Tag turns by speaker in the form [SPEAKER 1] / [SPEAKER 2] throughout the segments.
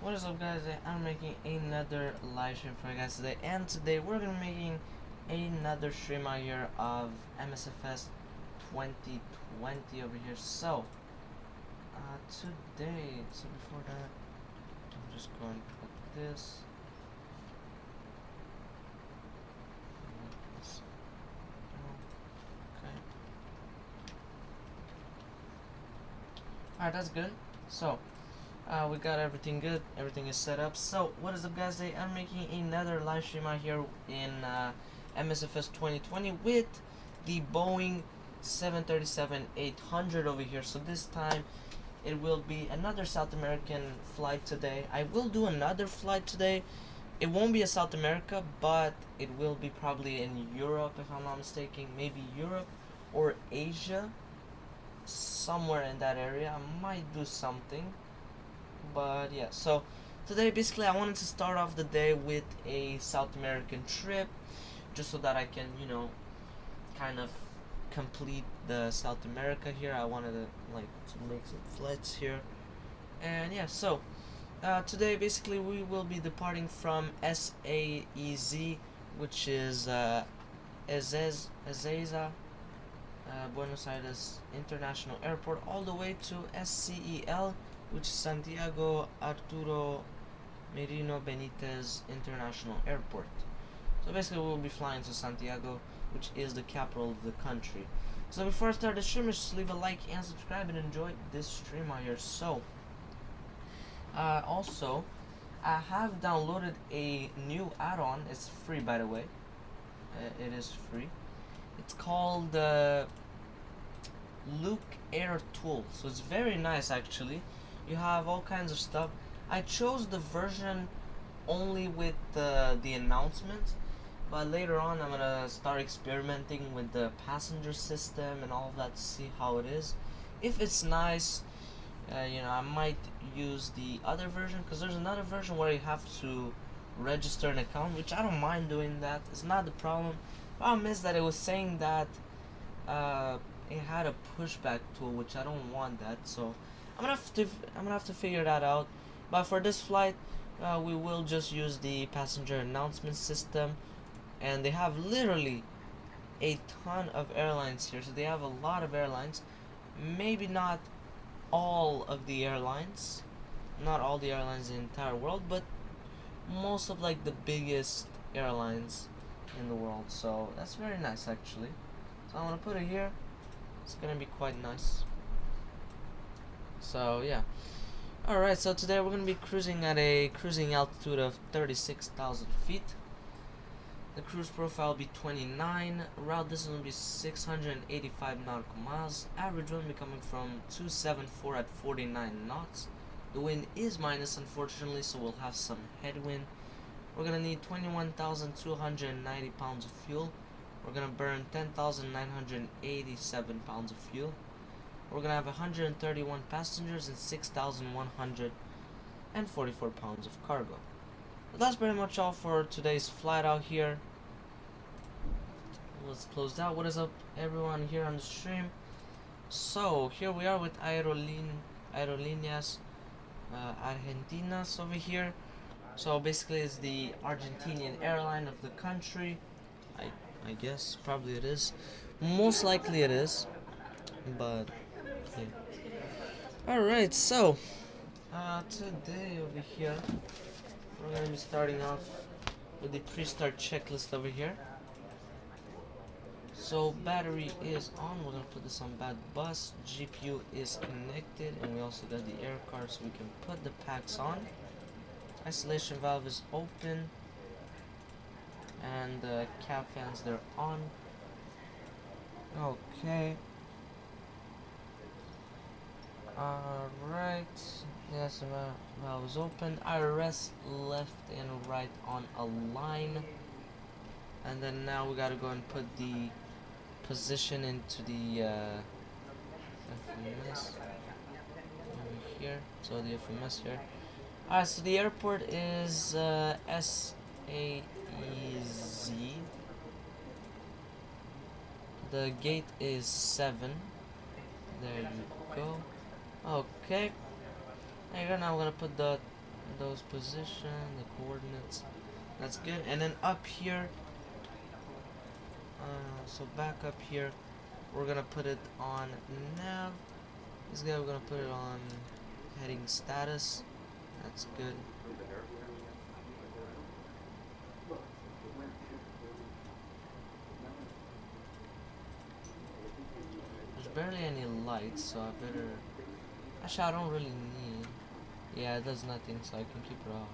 [SPEAKER 1] What is up, guys? I'm making another live stream for you guys today, and today we're gonna be making another stream out here of MSFS 2020 over here. So today, before that, I'm just going to put this. Okay. Alright, that's good. So we got everything good, everything is set up. So what is up, guys? Today I'm making another live stream out here in MSFS 2020 with the Boeing 737-800 over here. So this time it will be another South American flight today. I will do another flight today. It won't be a South America, but it will be probably in Europe, if I'm not mistaken. Maybe Europe or Asia, somewhere in that area. I might do something. But yeah, so today basically I wanted to start off the day with a South American trip, just so that I can, you know, kind of complete the South America here. I wanted to make some flights here, and yeah, so today basically we will be departing from SAEZ, which is SAEZ, Buenos Aires International Airport, all the way to SCEL, which is Santiago Arturo Merino Benitez International Airport. So basically we'll be flying to Santiago, which is the capital of the country. So before I start the stream, just leave a like and subscribe and enjoy this stream out here. So also I have downloaded a new add-on. It's free, by the way. It is free. It's called Luke Air Tool. So it's very nice, actually. You have all kinds of stuff. I chose the version only with the announcement, but later on I'm gonna start experimenting with the passenger system and all of that to see how it is. If it's nice, you know, I might use the other version, because there's another version where you have to register an account, which I don't mind doing that. It's not the problem. The problem is that it was saying that it had a pushback tool, which I don't want that. So I'm gonna have to figure that out. But for this flight, we will just use the passenger announcement system, and they have literally a ton of airlines here. So they have a lot of airlines. Maybe not all of the airlines, not all the airlines in the entire world, but most of like the biggest airlines in the world. So that's very nice, actually. So I'm gonna put it here. It's gonna be quite nice. So yeah, alright, so today we're going to be cruising at a cruising altitude of 36,000 feet. The cruise profile will be 29, route distance will be 685 nautical miles, average wind will be coming from 274 at 49 knots. The wind is minus, unfortunately, so we'll have some headwind. We're going to need 21,290 pounds of fuel. We're going to burn 10,987 pounds of fuel. We're gonna have 131 passengers and 6,144 pounds of cargo. But that's pretty much all for today's flight out here. Let's close out. What is up, everyone here on the stream? So here we are with Aerolíneas Argentinas over here. So basically it's the Argentinian airline of the country. I guess probably it is. Most likely it is. But yeah. Alright, so today over here we're gonna be starting off with the pre-start checklist over here. So battery is on, we're gonna put this on bad bus, GPU is connected, and we also got the air card so we can put the packs on. Isolation valve is open, and the cab fans, they're on. Okay. Alright, yes, the valve is open. IRS left and right on a line. And then now we gotta go and put the position into the FMS over here. So the FMS here. Alright, so the airport is SAEZ. The gate is 7. There you go. Okay. There now I'm gonna put those position, the coordinates. That's good. And then up here, so back up here, we're gonna put it on nav. This guy we're gonna put it on heading status. That's good. There's barely any lights, so I better. Actually, I don't really need. Yeah, it does nothing, so I can keep it off.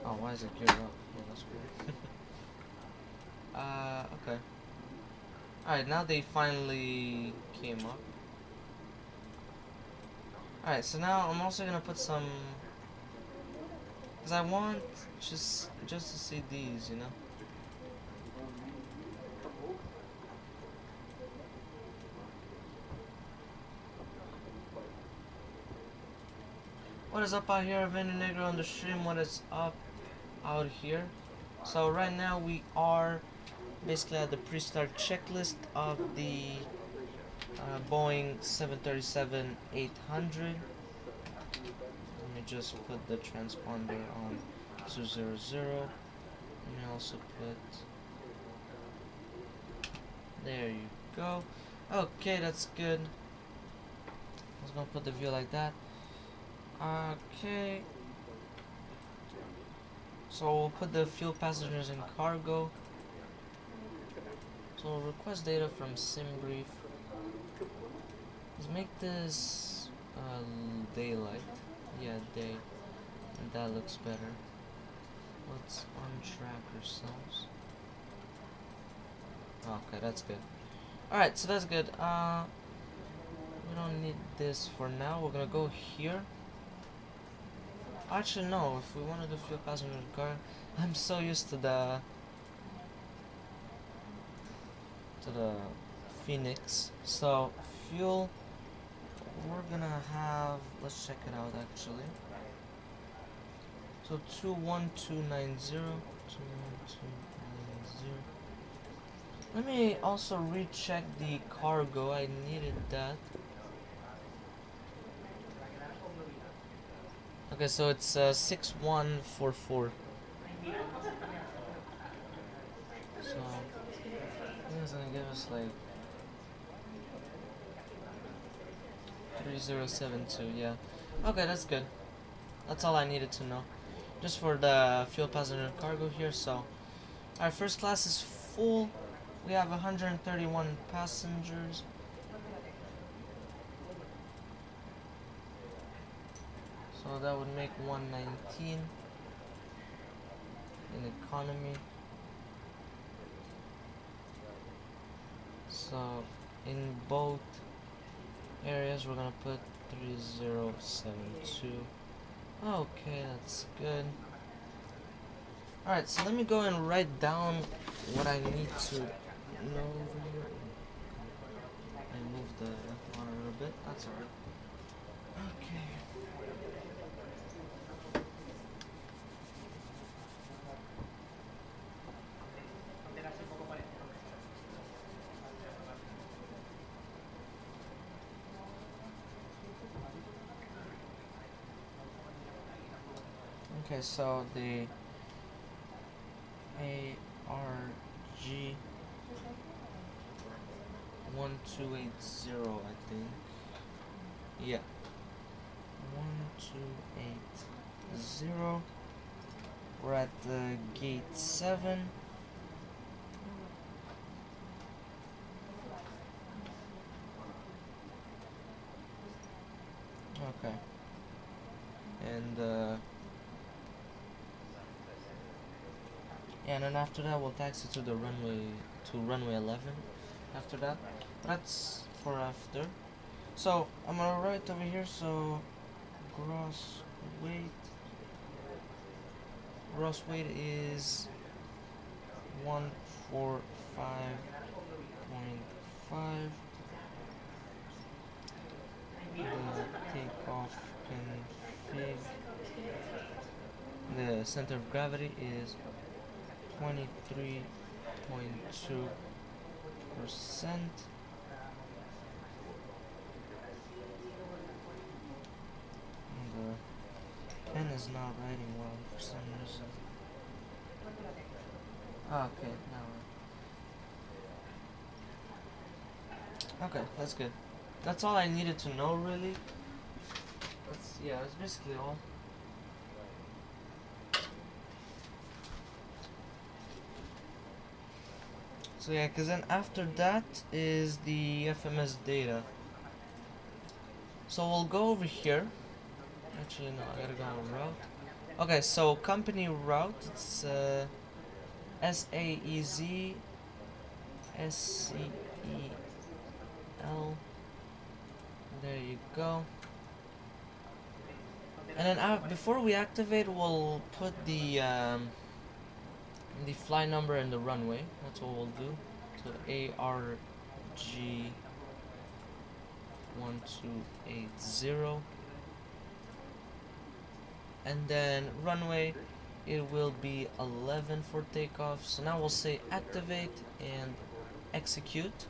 [SPEAKER 1] Oh, why is it geared up? Oh, that's weird. Okay. Alright, now they finally came up. Alright, so now I'm also gonna put some, because I want just to see these, you know. What is up out here, Venu Negro on the stream? What is up out here? So right now we are basically at the pre-start checklist of the Boeing 737-800. Let me just put the transponder on 200. Let me also put, there you go. Okay, that's good. I was gonna put the view like that. Okay. So we'll put the fuel, passengers, and cargo. So we'll request data from SimBrief. Let's make this daylight. Yeah, day. And that looks better. Let's untrack ourselves. Okay, that's good. Alright, so that's good. We don't need this for now. We're gonna go here. Actually, no. If we wanted to fuel passenger car, I'm so used to the Phoenix. So fuel, we're gonna have. Let's check it out actually. So 21290. 21290. Let me also recheck the cargo. I needed that. Okay, so it's 6144. So I think it's gonna give us like 3072. Yeah. Okay, that's good. That's all I needed to know. Just for the fuel, passenger, and cargo here. So our first class is full. We have 131 passengers. So that would make 119 in economy. So in both areas we're gonna put 3072. Okay, that's good. Alright, so let me go and write down what I need to know over here. on a little bit. That's alright. Okay. Okay, so the ARG 1280, I think. Yeah. 1280. We're at the gate 7. Okay. And then after that we'll taxi to the runway 11. After that, that's for after. So I'm gonna write over here. So gross weight is 145.5. The takeoff config. The center of gravity is 23.2%. The pen is not writing well for some reason. Okay, now. Okay, that's good. That's all I needed to know, really. That's basically all. So yeah, because then after that is the FMS data. So we'll go over here. Actually, no, I gotta go on route. Okay, so company route, it's SAEZ, SCEL. There you go. And then before we activate, we'll put the flight number and the runway. That's what we'll do. So ARG 1280. And then runway, it will be 11 for takeoff. So now we'll say activate and execute.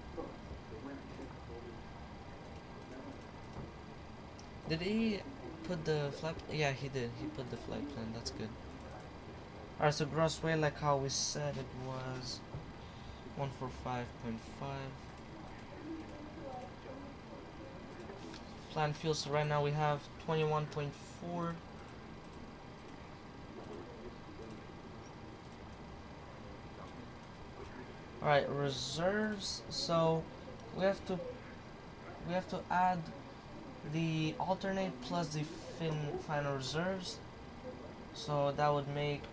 [SPEAKER 1] Did he put the flight? Yeah, he did. He put the flight plan. That's good. Alright, so gross weight, like how we said, it was 145.5. Planned fuel, so right now we have 21.4. Alright, reserves, so we have to add the alternate plus the final reserves. So that would make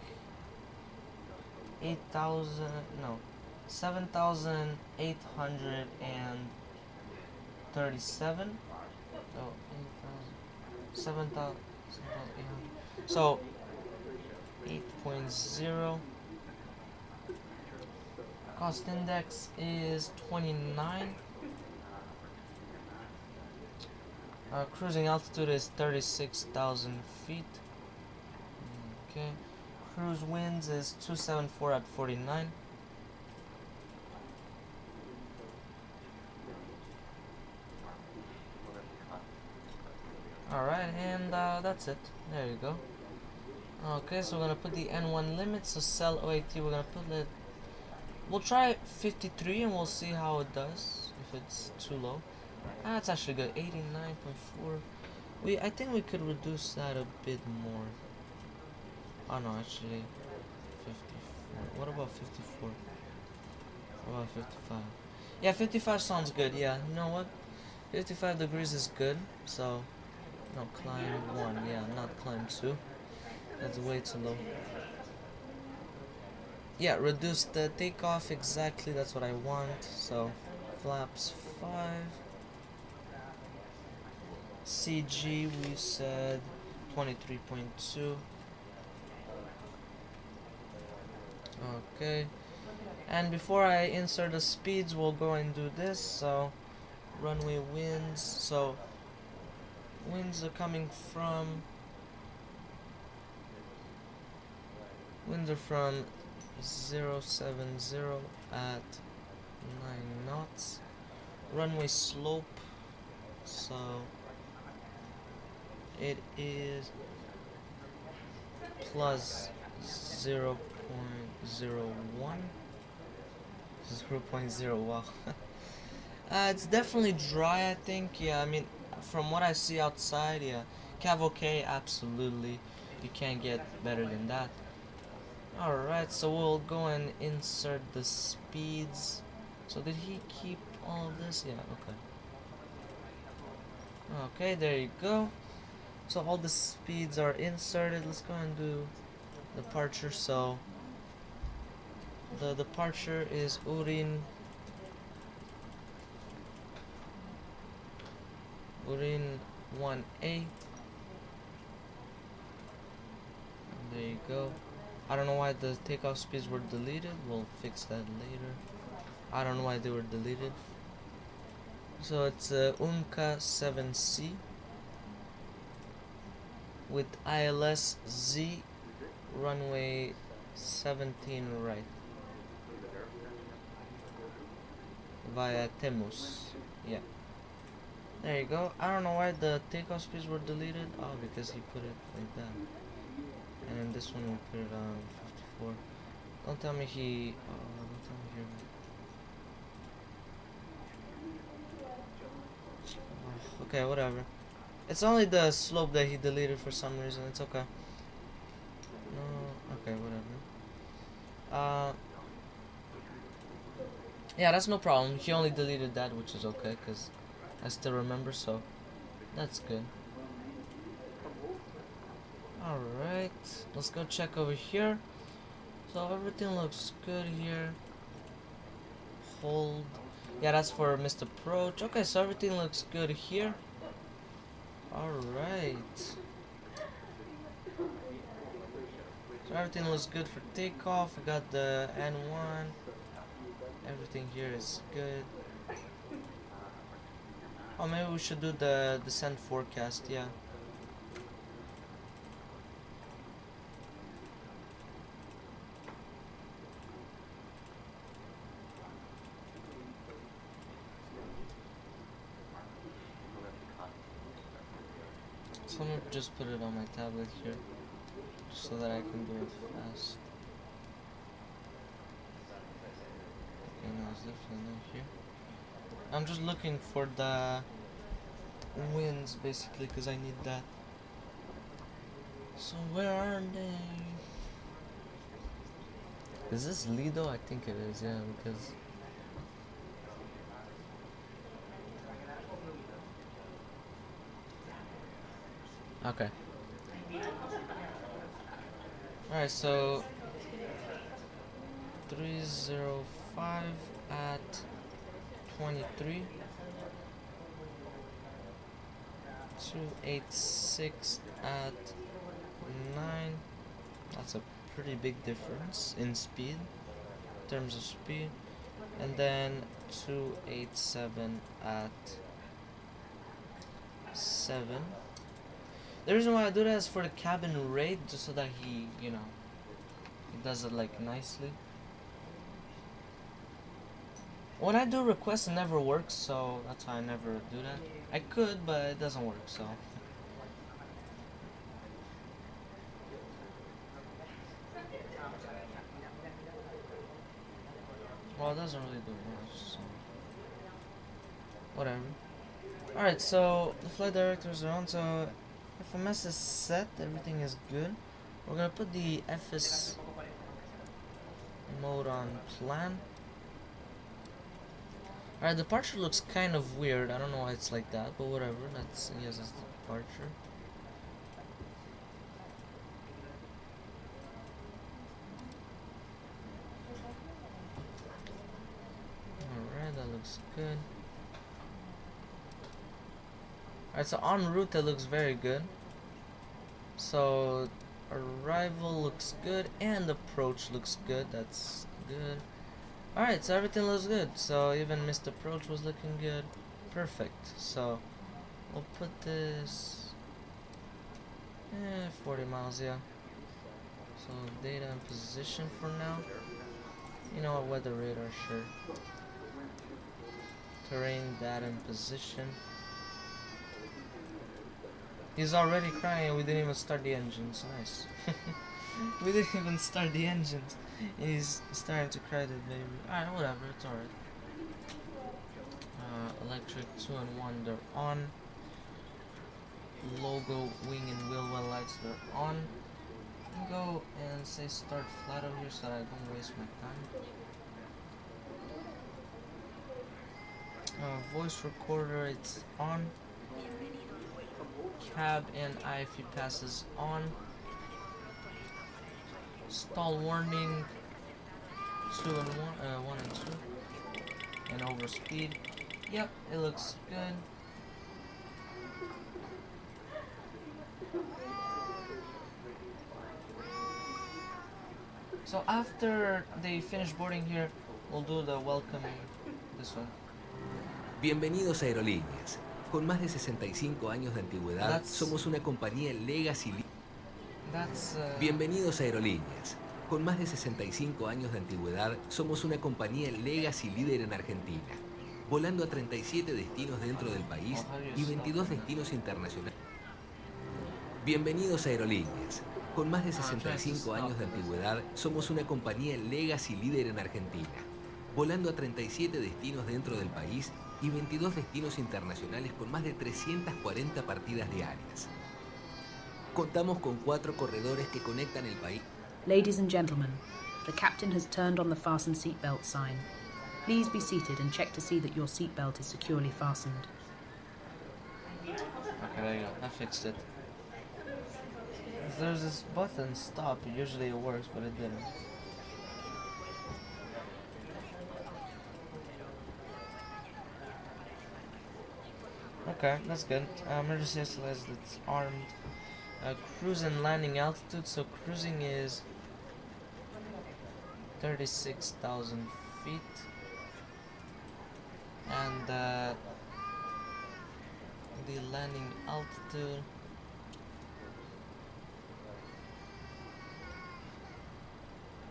[SPEAKER 1] 7,837. So 7,800. So 8.0. Cost index is 29. Cruising altitude is 36,000 feet. Okay. Cruise winds is 274 at 49. Alright, and that's it. There you go. Okay, so we're gonna put the N1 limit. So SCEL OAT, we're gonna put it. We'll try 53 and we'll see how it does. If it's too low. That's actually good. 89.4. I think we could reduce that a bit more. Oh no, actually 54. What about 54? What about 55? Yeah, 55 sounds good. Yeah, you know what? 55 degrees is good. So, no, climb 1. Yeah, not climb 2. That's way too low. Yeah, reduce the takeoff exactly. That's what I want. So, flaps 5. CG we said 23.2. Okay, and before I insert the speeds, we'll go and do this. So runway winds. So winds are coming from winds are from 070 at 9 knots. Runway slope, so it is plus 0.01. 0.0, wow. It's definitely dry, I think. Yeah, I mean, from what I see outside, yeah. Cav okay, absolutely. You can't get better than that. Alright, so we'll go and insert the speeds. So did he keep all of this? Yeah, okay. Okay, there you go. So all the speeds are inserted. Let's go and do departure. So the departure is Urin 1A. There you go. I don't know why the takeoff speeds were deleted. We'll fix that later. I don't know why they were deleted. So it's UNCA 7C with ILS Z, runway 17 right via Temus. Yeah. There you go. I don't know why the takeoff speeds were deleted. Oh, because he put it like that. And this one we put it on 54. Don't tell me he. Don't tell me here. Okay, whatever. It's only the slope that he deleted for some reason. It's okay. No, okay, whatever. Yeah, that's no problem. He only deleted that, which is okay, because I still remember, so that's good. Alright, let's go check over here. So everything looks good here. Hold. Yeah, that's for missed approach. Okay, so everything looks good here. Alright. So everything looks good for takeoff. We got the N1. Everything here is good. Oh, maybe we should do the descent forecast, yeah. So I'm gonna just put it on my tablet here, so that I can do it fast. Okay, no, it's definitely not here. I'm just looking for the winds, basically, because I need that. So where are they? Is this Lido? I think it is, yeah, because... Okay. Alright, so 305 at 23, 286 at 9. That's a pretty big difference in speed, in terms of speed. And then 287 at 7. The reason why I do that is for the cabin rate, just so that he, you know, he does it like nicely. When I do requests, it never works, so that's why I never do that. I could, but it doesn't work, so. Well, it doesn't really do much, so. Whatever. Alright, so the flight directors are on, so FMS is set, everything is good. We're gonna put the FS mode on plan. Alright, departure looks kind of weird. I don't know why it's like that, but whatever. That's, yes, it's the departure. Alright, that looks good. Alright, so en route that looks very good. So arrival looks good and approach looks good. That's good. Alright, so everything looks good. So even missed approach was looking good. perfect. So we'll put this 40 miles, yeah. So data and position for now. You know what, weather radar, sure. Terrain, data and position. He's already crying and we didn't even start the engines. Nice. We didn't even start the engines. He's starting to cry, that baby. Alright, whatever, it's alright. Electric 2 and 1, they're on. Logo, wing and wheel well lights, they're on. Go and say start flat over here so that I don't waste my time. Voice recorder, it's on. Cab and IFE passes on. Stall warning 2 and 1, 1 and 2. And over speed. Yep, it looks good. So after they finish boarding here, we'll do the welcome, this one.
[SPEAKER 2] Bienvenidos a Aerolíneas. Con más de 65 años de antigüedad, somos una compañía legacy. Bienvenidos a Aerolíneas. Con más de 65 años de antigüedad, somos una compañía legacy líder en Argentina, volando a 37 destinos dentro del país y 22 destinos internacionales. Bienvenidos a Aerolíneas. Con más de 65 años de antigüedad, somos una compañía legacy líder en Argentina, volando a 37 destinos dentro del país y 22 destinos internacionales con más de 340 partidas diarias. Contamos con 4 corredores que conectan el país.
[SPEAKER 3] Ladies and gentlemen, the captain has turned on the fasten seatbelt sign. Please be seated and check to see that your seatbelt is securely fastened.
[SPEAKER 1] Okay, there you go. I fixed it. There's this button, stop. Usually it works, but it didn't. Okay, that's good. Emergency SLS that's armed. Cruise and landing altitude. So cruising is 36,000 feet. And the landing altitude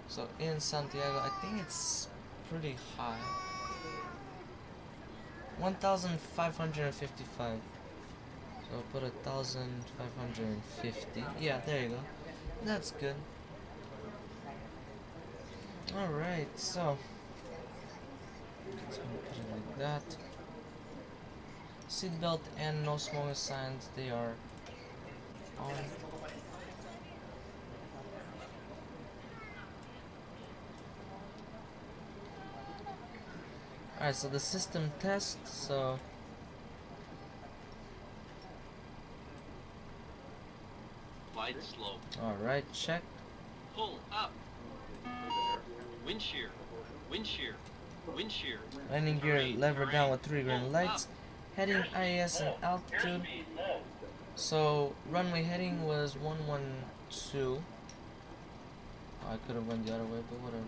[SPEAKER 1] so in Santiago, I think it's pretty high. 1,555. So I'll put 1,550. Yeah, there you go. That's good. Alright, so let's put it like that. Seatbelt and no smoking signs, they are on. Alright, so the system test, so
[SPEAKER 4] Glide slow.
[SPEAKER 1] alright, check.
[SPEAKER 4] Pull up. Wind shear. Wind shear. Wind shear.
[SPEAKER 1] Landing gear lever down with 3 green lights. Heading IAS and altitude. So runway heading was 112. Oh, I could have went the other way, but whatever.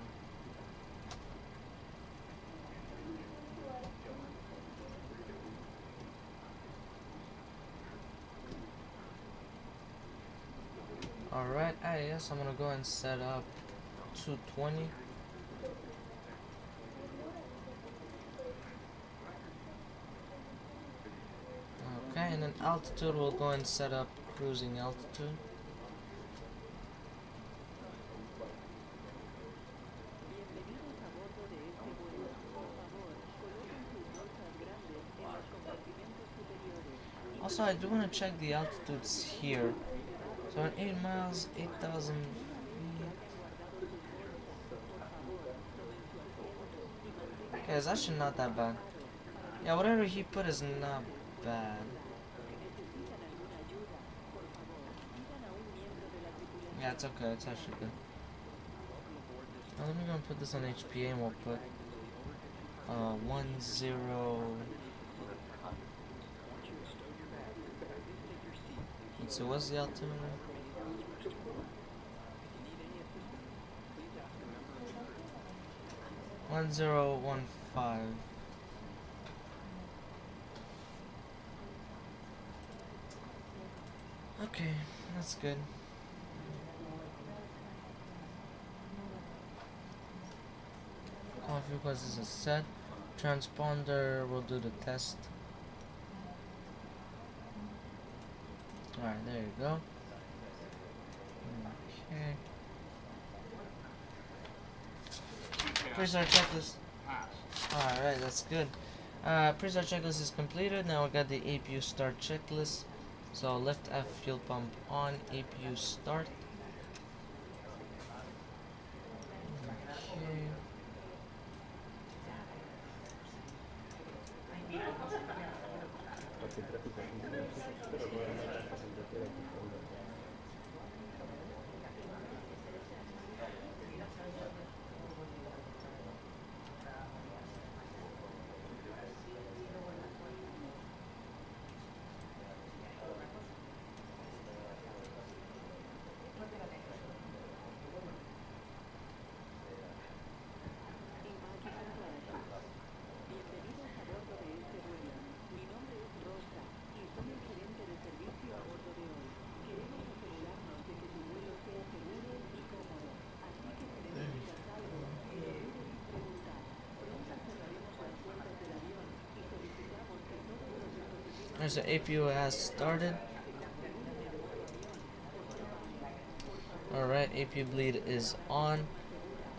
[SPEAKER 1] Alright, IAS, I'm gonna go and set up 220. Okay, and then altitude, we'll go and set up cruising altitude. Also, I do want to check the altitudes here. So in 8 miles, 8,000 feet. Okay, it's actually not that bad. Yeah, whatever he put is not bad. Yeah, it's okay, it's actually good. Now let me go and put this on HPA and we'll put 10. So what's the altimeter? $1015. Okay, that's good. Coffee because this is set. Transponder will do the test. Alright, there you go. Okay. Pre-start checklist. Alright, that's good. Pre-start checklist is completed. Now we got the APU start checklist. So left F fuel pump on, APU start. Okay. There's the APU has started. Alright, APU bleed is on,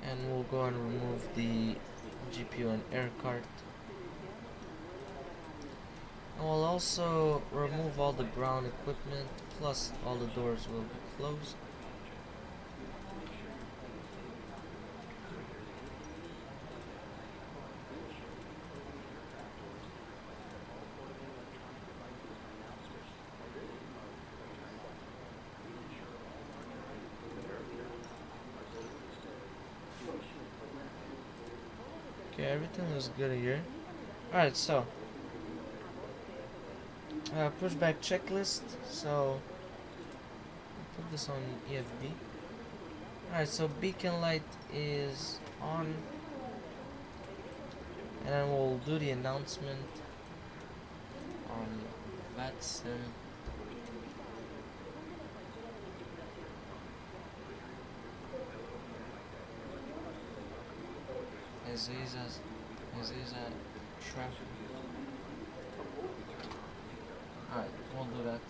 [SPEAKER 1] and we'll go and remove the GPU and air cart. And we'll also remove all the ground equipment, plus all the doors will be closed. Okay, everything looks good here. Alright, so pushback checklist. So put this on EFB. Alright, so beacon light is on, and then we'll do the announcement on VATSIM. SAEZ traffic. Alright, we'll do that.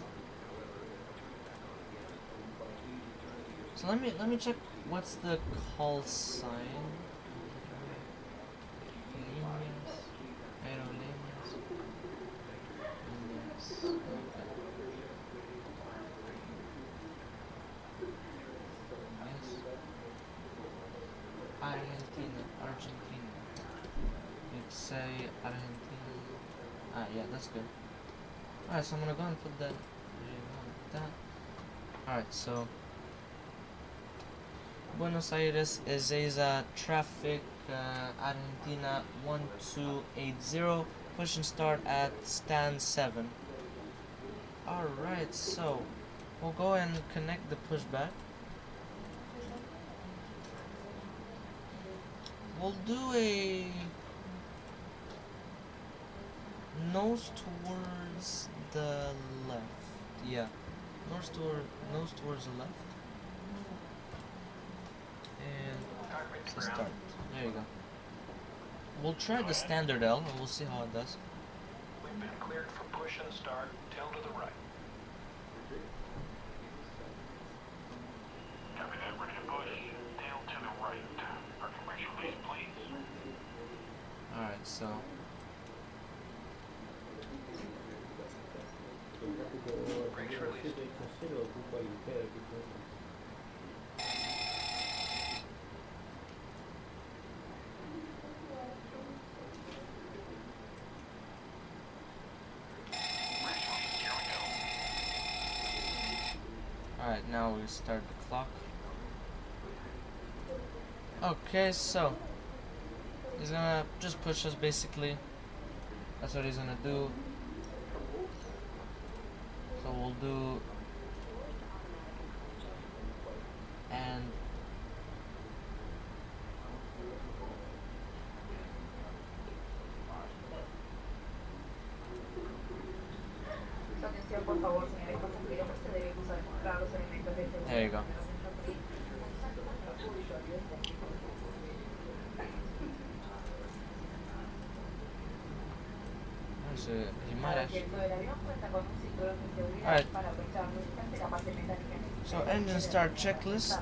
[SPEAKER 1] So let me check what's the call sign. Líneas, aerolíneas. Líneas. Okay. Yes. Argentina. Let's say Argentina. Ah, yeah, that's good. Alright, so I'm gonna go and put that. Alright, so Buenos Aires SAEZ traffic, Argentina 1280, push and start at stand 7. Alright, so we'll go and connect the pushback. We'll do a nose towards the left. Yeah, nose towards the left. And so start. There you go. We'll try the standard L and we'll see how it does.
[SPEAKER 5] We've been cleared for push and start. Tail to the right. Copy that. Ready to push. Tail to the right. Brakes release, please.
[SPEAKER 1] Alright, so
[SPEAKER 5] brakes released.
[SPEAKER 1] alright, now we start the clock. Okay, so he's gonna just push us basically. That's what he's gonna do. So we'll do and
[SPEAKER 6] Atención, por favor, señores pasajeros, este debe
[SPEAKER 1] There you go. So he might actually. Alright. So engine start checklist.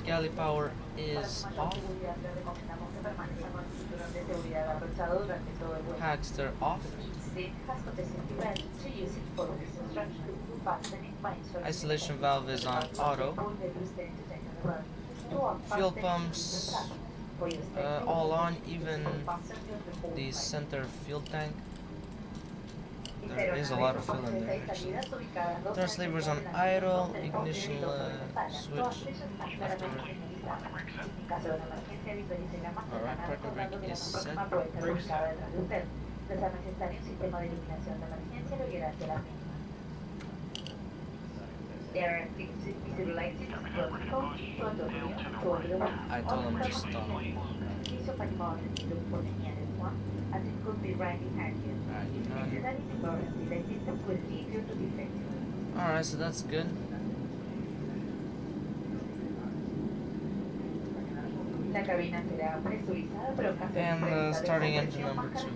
[SPEAKER 1] Galley power is off. Hackster off. Isolation valve is on auto. Fuel pumps all on, even the center fuel tank. There is a lot of fuel in there actually. Thrust levers on idle, ignition switch afterward. Alright, parking brake is set. I told him to stop. Alright, so that's good. And starting engine number 2.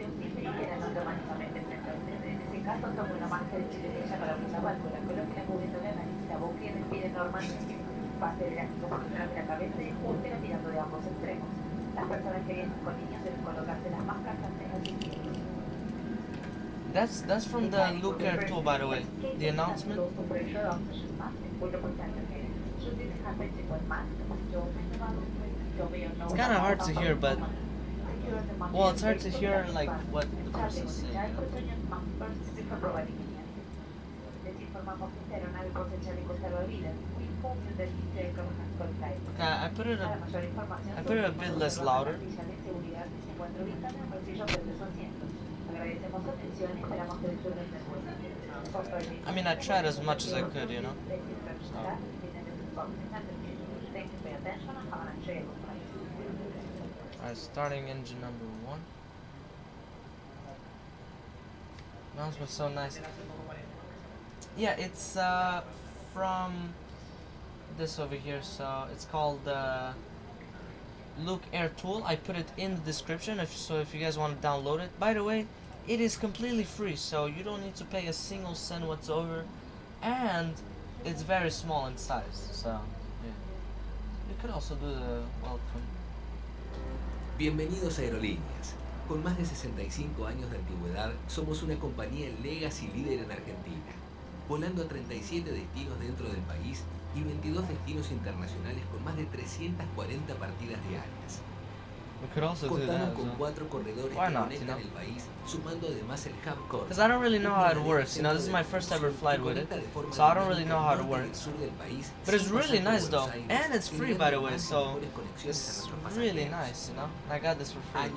[SPEAKER 1] That's from the Look Air tool, by the way. The announcement. It's kind of hard to hear, but well, it's hard to hear like what the person's saying. Okay, I put it a bit less louder. I mean, I tried as much as I could, you know. So. Alright, starting engine number 1. Announcement's so nice. Yeah, it's from this over here, so it's called Look Air tool. I put it in the description, if you guys want to download it. By the way, it is completely free, so you don't need to pay a single cent whatsoever, and it's very small in size, so yeah. You could also do the welcome.
[SPEAKER 2] Bienvenidos a Aerolíneas. Con más de 65 años de antigüedad, somos una compañía legacy líder en Argentina, volando a 37 destinos dentro del país y 22 destinos internacionales con más de 340 partidas diarias. Contamos con 4 corredores que conectan el país, sumando además el hub core.
[SPEAKER 1] Because I don't really know how it works, you know, this is my first ever flight with it, so I don't really know how it works. But it's really nice though, and it's free by the way, so it's really nice, you know. I got this for free. I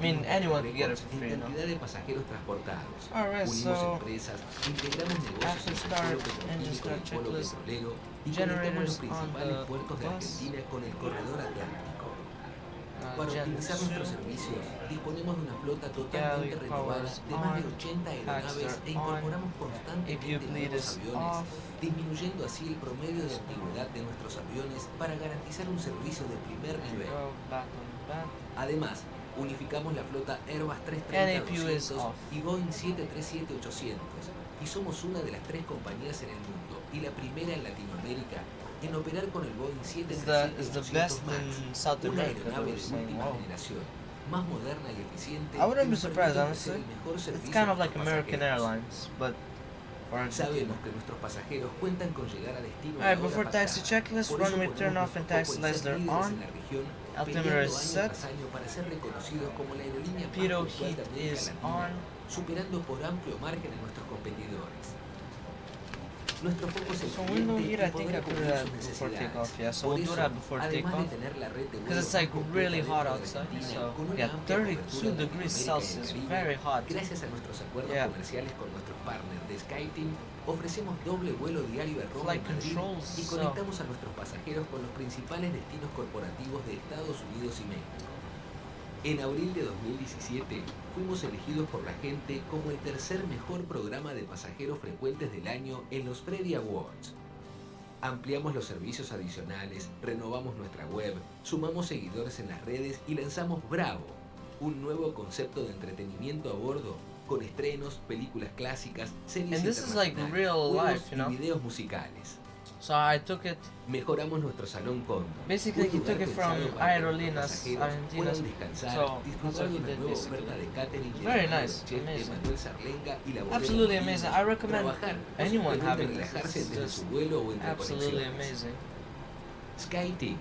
[SPEAKER 1] mean, anyone can get it for free, you know. Alright, so after start, engine start checklist, generators on the bus.
[SPEAKER 2] Para optimizar nuestros servicios, disponemos de una flota totalmente renovada de más de 80 aeronaves e incorporamos constantemente nuevos aviones, disminuyendo así el promedio de antigüedad de nuestros aviones para garantizar un servicio de primer nivel. Además, unificamos la flota Airbus 330-200 y Boeing 737-800 y somos una de las 3 compañías en el mundo y la primera en Latinoamérica en operar con el Boeing 737-800 MAX, una aeronave de última generación, más moderna y eficiente.
[SPEAKER 1] I wouldn't be surprised, honestly. It's kind of like American Airlines, but for Argentina.
[SPEAKER 2] Sabemos que nuestros pasajeros cuentan con llegar a destino.
[SPEAKER 1] Alright, before taxi checklist, runway turn off and taxi lights are on. Altimeter is set. Pitot heat is on.
[SPEAKER 2] Superando por amplio margen a nuestros competidores. Nuestro foco es el
[SPEAKER 1] So window heat, I think I put it at before takeoff, yeah, so we'll do that before takeoff, because it's like really hot outside, so yeah, 32 degrees Celsius, very hot.
[SPEAKER 2] Gracias a nuestros acuerdos comerciales con nuestros partners de SkyTeam, ofrecemos doble vuelo diario a Roma y Madrid y conectamos a nuestros pasajeros con los principales destinos corporativos de Estados Unidos y México. En abril de 2017, fuimos elegidos por la gente como el tercer mejor programa de pasajeros frecuentes del año en los Freddie Awards. Ampliamos los servicios adicionales, renovamos nuestra web, sumamos seguidores en las redes y lanzamos Bravo, un nuevo concepto de entretenimiento a bordo con estrenos, películas clásicas, series
[SPEAKER 1] And this is like
[SPEAKER 2] internacionales,
[SPEAKER 1] real
[SPEAKER 2] juegos
[SPEAKER 1] life, you know?
[SPEAKER 2] y videos musicales.
[SPEAKER 1] So I took it.
[SPEAKER 2] Mejoramos nuestro salón Cóndor.
[SPEAKER 1] Basically,
[SPEAKER 2] un
[SPEAKER 1] he
[SPEAKER 2] lugar
[SPEAKER 1] took it from
[SPEAKER 2] pensado para que nuestros
[SPEAKER 1] Aerolíneas
[SPEAKER 2] pasajeros
[SPEAKER 1] Argentinas.
[SPEAKER 2] puedan descansar,
[SPEAKER 1] So that's
[SPEAKER 2] disfrutar
[SPEAKER 1] what
[SPEAKER 2] de
[SPEAKER 1] he
[SPEAKER 2] una
[SPEAKER 1] did
[SPEAKER 2] nueva
[SPEAKER 1] basically.
[SPEAKER 2] oferta de catering de
[SPEAKER 1] Very
[SPEAKER 2] la mano
[SPEAKER 1] nice,
[SPEAKER 2] del chef
[SPEAKER 1] amazing.
[SPEAKER 2] Emanuel Sarlenga y la bodega
[SPEAKER 1] Absolutely
[SPEAKER 2] Molina,
[SPEAKER 1] amazing. I recommend
[SPEAKER 2] trabajar, no
[SPEAKER 1] anyone
[SPEAKER 2] simplemente
[SPEAKER 1] having this.
[SPEAKER 2] relajarse
[SPEAKER 1] It's
[SPEAKER 2] desde
[SPEAKER 1] just
[SPEAKER 2] su vuelo o entre
[SPEAKER 1] absolutely
[SPEAKER 2] conexiones.
[SPEAKER 1] amazing.
[SPEAKER 2] SkyTeam.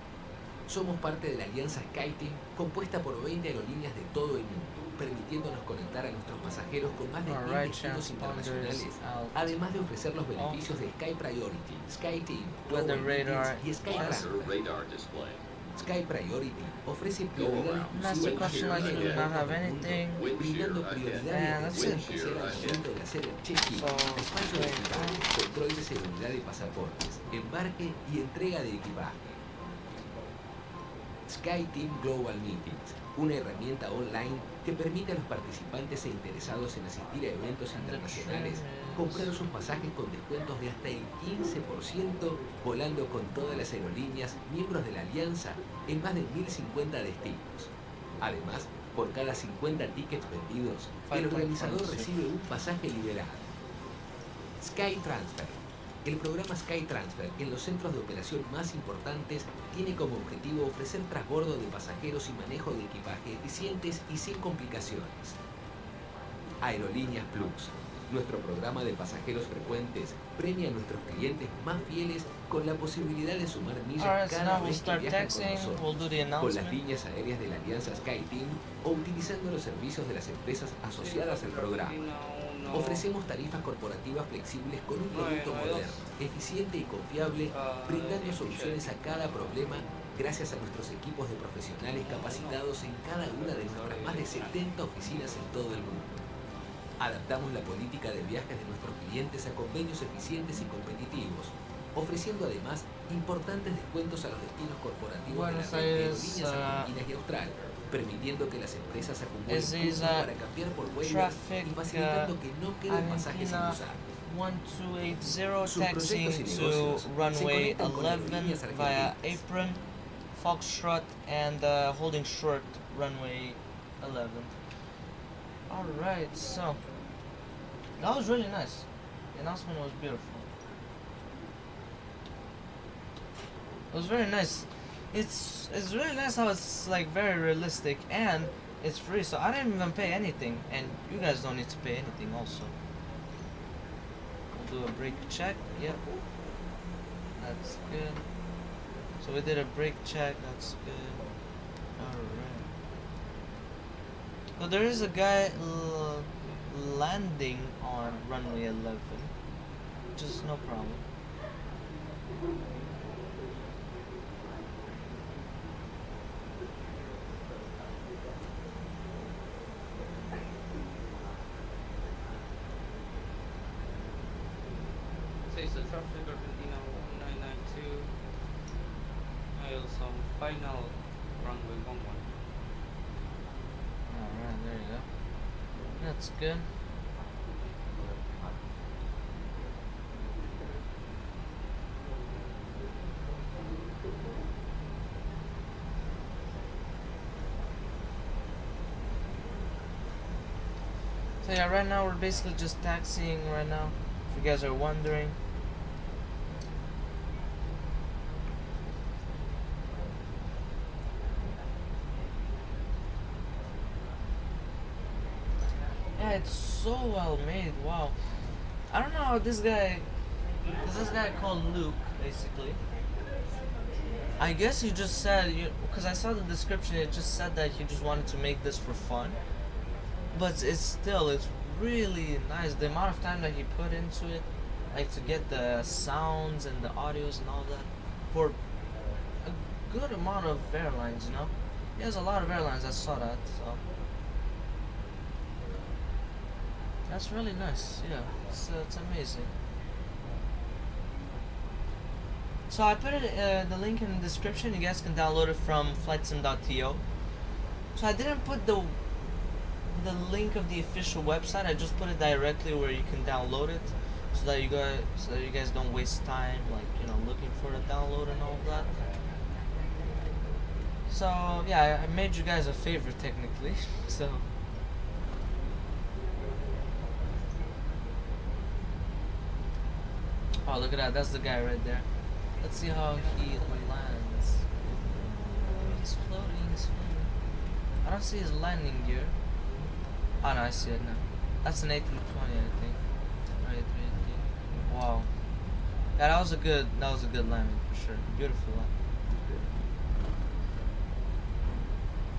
[SPEAKER 2] Somos parte de la alianza SkyTeam, compuesta por 20 aerolíneas de todo el mundo, permitiéndonos conectar a nuestros pasajeros con más de 1000
[SPEAKER 1] Alright,
[SPEAKER 2] destinos internacionales,
[SPEAKER 1] transponders out.
[SPEAKER 2] además de ofrecer los beneficios de Sky Priority, SkyTeam,
[SPEAKER 1] Weather
[SPEAKER 2] Global
[SPEAKER 1] radar,
[SPEAKER 2] Meetings y Sky
[SPEAKER 1] yes.
[SPEAKER 2] Transfer.
[SPEAKER 6] radar display.
[SPEAKER 2] Sky Priority ofrece prioridad
[SPEAKER 1] Master
[SPEAKER 2] exclusiva
[SPEAKER 1] question
[SPEAKER 2] para
[SPEAKER 1] like you do not have
[SPEAKER 2] el mundo,
[SPEAKER 1] anything.
[SPEAKER 2] brindando
[SPEAKER 6] Wind shear
[SPEAKER 2] prioridad
[SPEAKER 1] ahead.
[SPEAKER 2] y
[SPEAKER 1] Yeah, that's
[SPEAKER 2] atención
[SPEAKER 1] it.
[SPEAKER 2] especial al momento de hacer el check-in,
[SPEAKER 1] So,
[SPEAKER 2] despacho de equipaje, control de seguridad de pasaportes, embarque y entrega de equipaje. SkyTeam Global Meetings, una herramienta online que permite a los participantes e interesados en asistir a eventos internacionales comprar sus pasajes con descuentos de hasta el 15% volando con todas las aerolíneas miembros de la alianza en más de 1050 destinos. Además, por cada 50 tickets vendidos, el organizador recibe un pasaje liberado. Sky Transfer. El programa Sky Transfer en los centros de operación más importantes tiene como objetivo ofrecer transbordo de pasajeros y manejo de equipaje eficientes y sin complicaciones. Aerolíneas Plus. Nuestro programa de pasajeros frecuentes premia a nuestros clientes más fieles con la posibilidad de sumar millas
[SPEAKER 1] Alright, so
[SPEAKER 2] cada
[SPEAKER 1] now we'll
[SPEAKER 2] vez que
[SPEAKER 1] start
[SPEAKER 2] viajan con
[SPEAKER 1] texting.
[SPEAKER 2] nosotros,
[SPEAKER 1] We'll do the
[SPEAKER 2] con las
[SPEAKER 1] announcement.
[SPEAKER 2] líneas aéreas de la alianza SkyTeam o utilizando los servicios de las empresas asociadas al programa. Ofrecemos tarifas corporativas flexibles con un producto moderno, eficiente y confiable, brindando soluciones a cada problema gracias a nuestros equipos de profesionales capacitados en cada una de nuestras más de 70 oficinas en todo el mundo. Adaptamos la política de viajes de nuestros clientes a convenios eficientes y competitivos, ofreciendo además importantes descuentos a los destinos corporativos
[SPEAKER 1] Buenos
[SPEAKER 2] de las
[SPEAKER 1] Aires,
[SPEAKER 2] aerolíneas argentinas y austral, permitiendo que las empresas acumulen
[SPEAKER 1] SAEZ,
[SPEAKER 2] puntos para cambiar por Payware
[SPEAKER 1] traffic,
[SPEAKER 2] y facilitando que no queden pasajes sin
[SPEAKER 1] Argentina,
[SPEAKER 2] usar.
[SPEAKER 1] 1280
[SPEAKER 2] Sus proyectos y
[SPEAKER 1] taxiing to
[SPEAKER 2] negocios se
[SPEAKER 1] runway
[SPEAKER 2] conectan con
[SPEAKER 1] 11
[SPEAKER 2] aerolíneas
[SPEAKER 1] via
[SPEAKER 2] argentinas.
[SPEAKER 1] apron, Foxtrot, and holding short runway 11. Alright, so that was really nice. The announcement was beautiful. It was very nice. It's really nice how it's like very realistic and it's free, so I didn't even pay anything, and you guys don't need to pay anything also. We'll do a brake check. Yep, that's good. So we did a brake check. That's good. All right. So there is a guy landing on runway 11, which is no problem.
[SPEAKER 7] Says the traffic Argentina 1992. Some final runway 11.
[SPEAKER 1] Alright, there you go. That's good. So yeah, right now we're basically just taxiing right now, if you guys are wondering. Yeah, it's so well made. Wow. I don't know how this guy. There's this guy called Luke, basically. I guess he just said, because I saw the description, it just said that he just wanted to make this for fun. But it's really nice. The amount of time that he put into it, like to get the sounds and the audios and all that, for a good amount of airlines, you know? He has a lot of airlines, I saw that, so. That's really nice, yeah, it's amazing. So I put it the link in the description. You guys can download it from flightsim.to. So I didn't put the link of the official website. I just put it directly where you can download it, so that you guys don't waste time, like, you know, looking for the download and all of that. So yeah, I made you guys a favor technically. So oh, look at that, that's the guy right there. Let's see how he lands. He's floating, he's floating. I don't see his landing gear. Oh no, I see it now. That's an A320, I think. Right, wow. Yeah, that was a good landing for sure. Beautiful landing.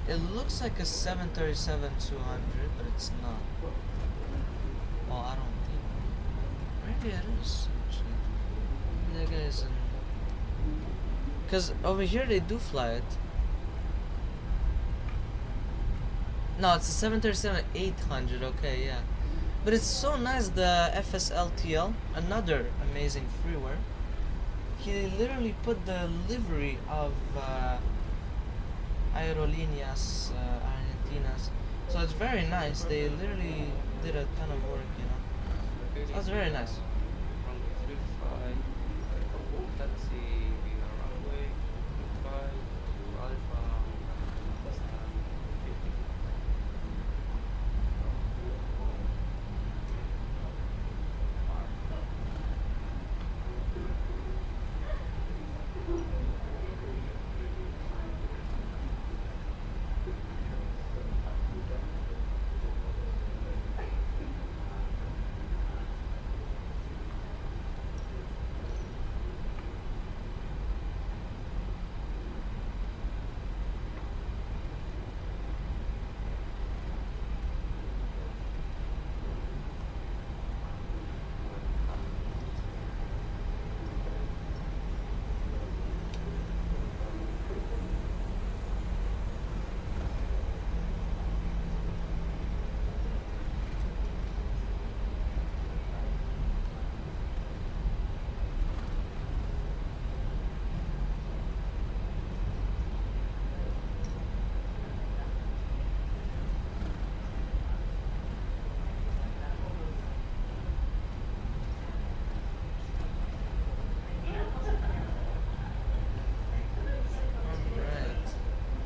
[SPEAKER 1] It looks like a 737-200, but it's not. Well, I don't think. Maybe it is, actually. Maybe that guy's in. Because over here they do fly it. No, it's a 737-800, okay, yeah. But it's so nice, the FSLTL, another amazing freeware. He literally put the livery of Aerolíneas Argentinas. So it's very nice. They literally did a ton of work, you know. So that's very nice.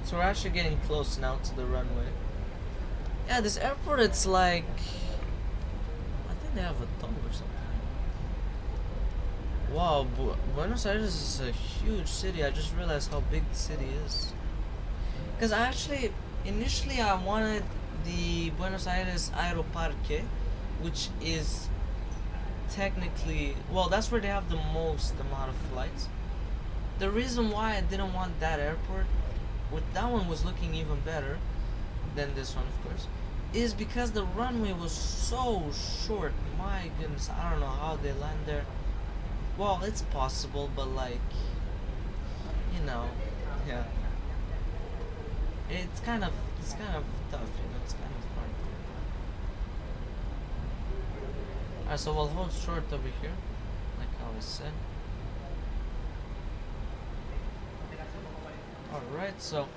[SPEAKER 1] So we're actually getting close now to the runway. Yeah, this airport, it's like, I think they have a tunnel or something. Wow, Buenos Aires is a huge city. I just realized how big the city is. Because initially I wanted the Buenos Aires Aeroparque, which is technically, well, that's where they have the most amount of flights. The reason why I didn't want that airport, that one was looking even better than this one, of course, is because the runway was so short. My goodness, I don't know how they land there. Well, it's possible, but like, you know, yeah, it's kind of tough, you know, it's kind of hard. Alright, so we'll hold short over here, like how I said. Alright, so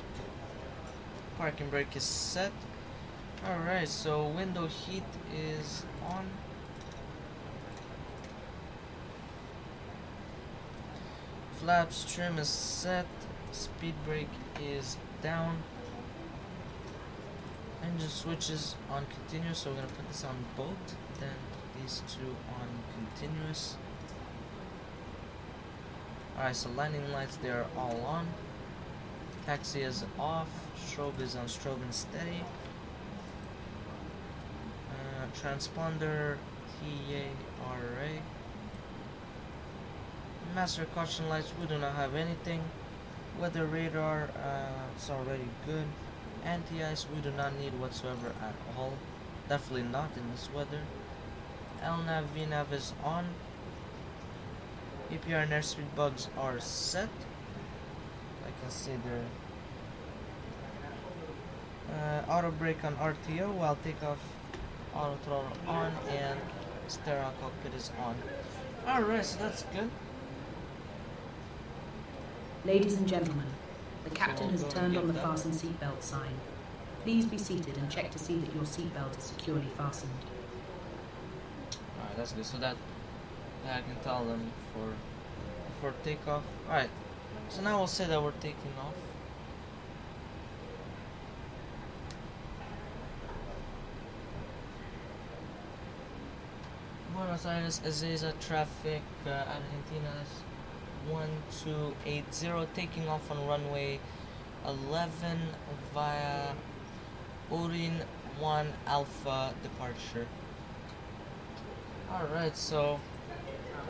[SPEAKER 1] parking brake is set. Alright, so window heat is on. Flaps trim is set. Speed brake is down. Engine switches on continuous, so we're gonna put this on both, then these two on continuous. Alright, so landing lights, they are all on. Taxi is off. Strobe is on strobe and steady. Transponder TARA. Master caution lights, we do not have anything. Weather radar, it's already good. Anti-ice, we do not need whatsoever at all. Definitely not in this weather. LNAV, VNAV is on. APR and airspeed bugs are set. I can see there. Auto brake on RTO while takeoff, auto throttle on, and stereo cockpit is on. Alright, so that's good.
[SPEAKER 3] Ladies and gentlemen, the captain has turned on the fasten seatbelt sign. Please be seated and check to see that your seatbelt is securely fastened.
[SPEAKER 1] Alright, that's good. So that I can tell them for takeoff. Alright. So now we'll say that we're taking off. Buenos Aires, SAEZ traffic, Argentina 1280, taking off on runway 11 via Urin 1 Alpha departure. Alright, so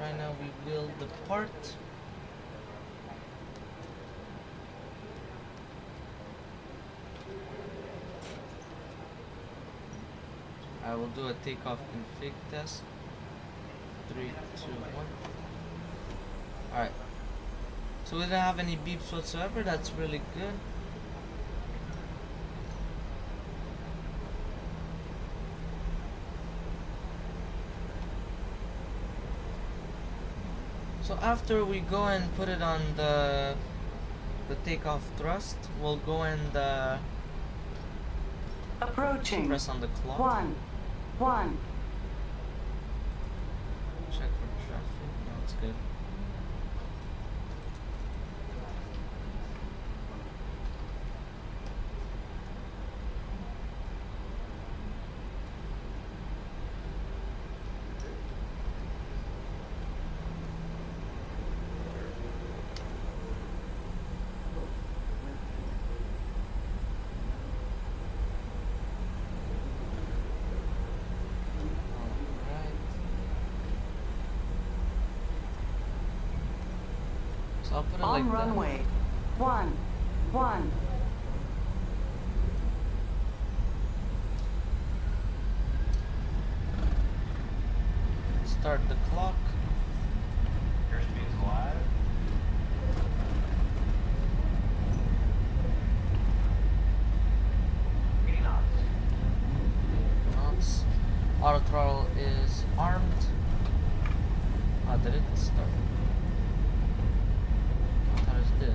[SPEAKER 1] right now we will depart. I will do a takeoff config test. 3, 2, 1. Alright. So we didn't have any beeps whatsoever. That's really good. So after we go and put it on the takeoff thrust, we'll go and
[SPEAKER 6] Approaching.
[SPEAKER 1] press on the clock.
[SPEAKER 6] 1.
[SPEAKER 1] Check for traffic. No, it's good. So I'll put it
[SPEAKER 6] On
[SPEAKER 1] like that.
[SPEAKER 6] runway. 1.
[SPEAKER 1] Start the clock.
[SPEAKER 5] Airspeed's live.
[SPEAKER 1] Knots. Auto throttle is armed. Ah, did it start? I thought it did.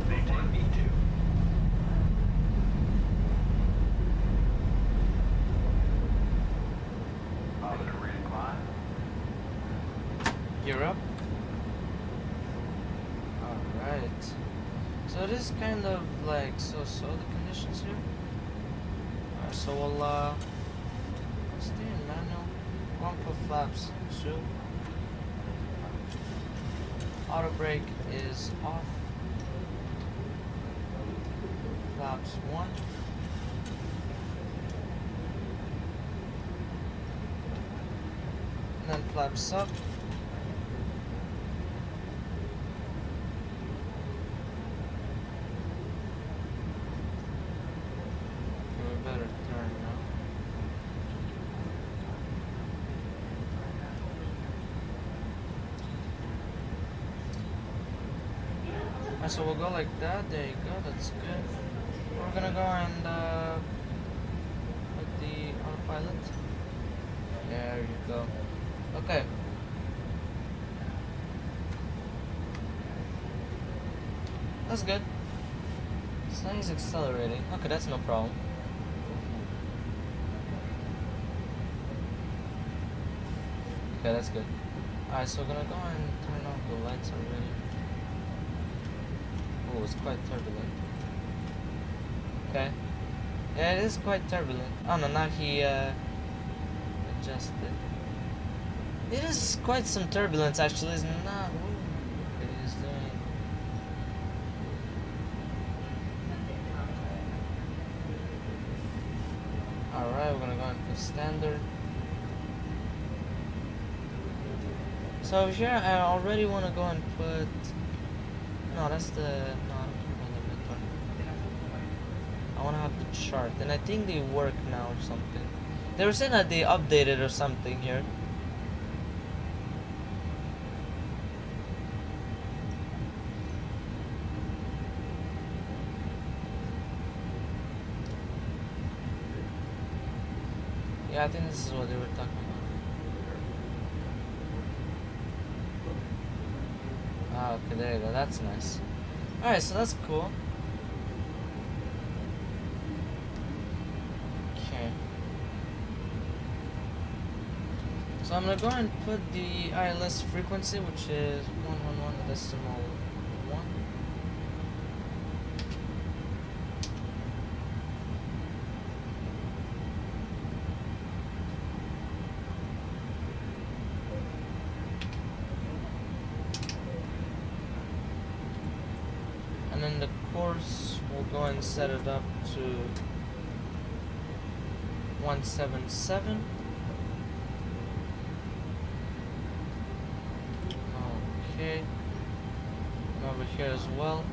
[SPEAKER 5] Maintain B2. Positive reading climb.
[SPEAKER 1] Gear up. Alright. So it is kind of like so the conditions here. Alright, so we'll stay in manual. Bumper flaps 2. Auto brake is off. Flaps 1. And then flaps up. We better turn now. Alright, so we'll go like that. There you go. That's good. We're gonna go and with the autopilot. There you go. Okay. That's good. So now he's accelerating. Okay, that's no problem. Okay, that's good. Alright, so we're gonna go and turn off the lights already. Oh, it's quite turbulent. Okay. Yeah, it is quite turbulent. Oh no, now he adjusted. It is quite some turbulence actually, it's not. Ooh, it is doing. Alright, we're gonna go and put standard. So here I already wanna go and put. No, that's the. No, I don't care about the mid one. I wanna have the chart, and I think they work now or something. They were saying that they updated or something here. Yeah, I think this is what they were talking about. Okay, there you go. That's nice. Alright, so that's cool. Okay. So I'm gonna go ahead and put the ILS frequency, which is 111.1. And then the course, we'll go and set it up to 177. Okay. And over here as well.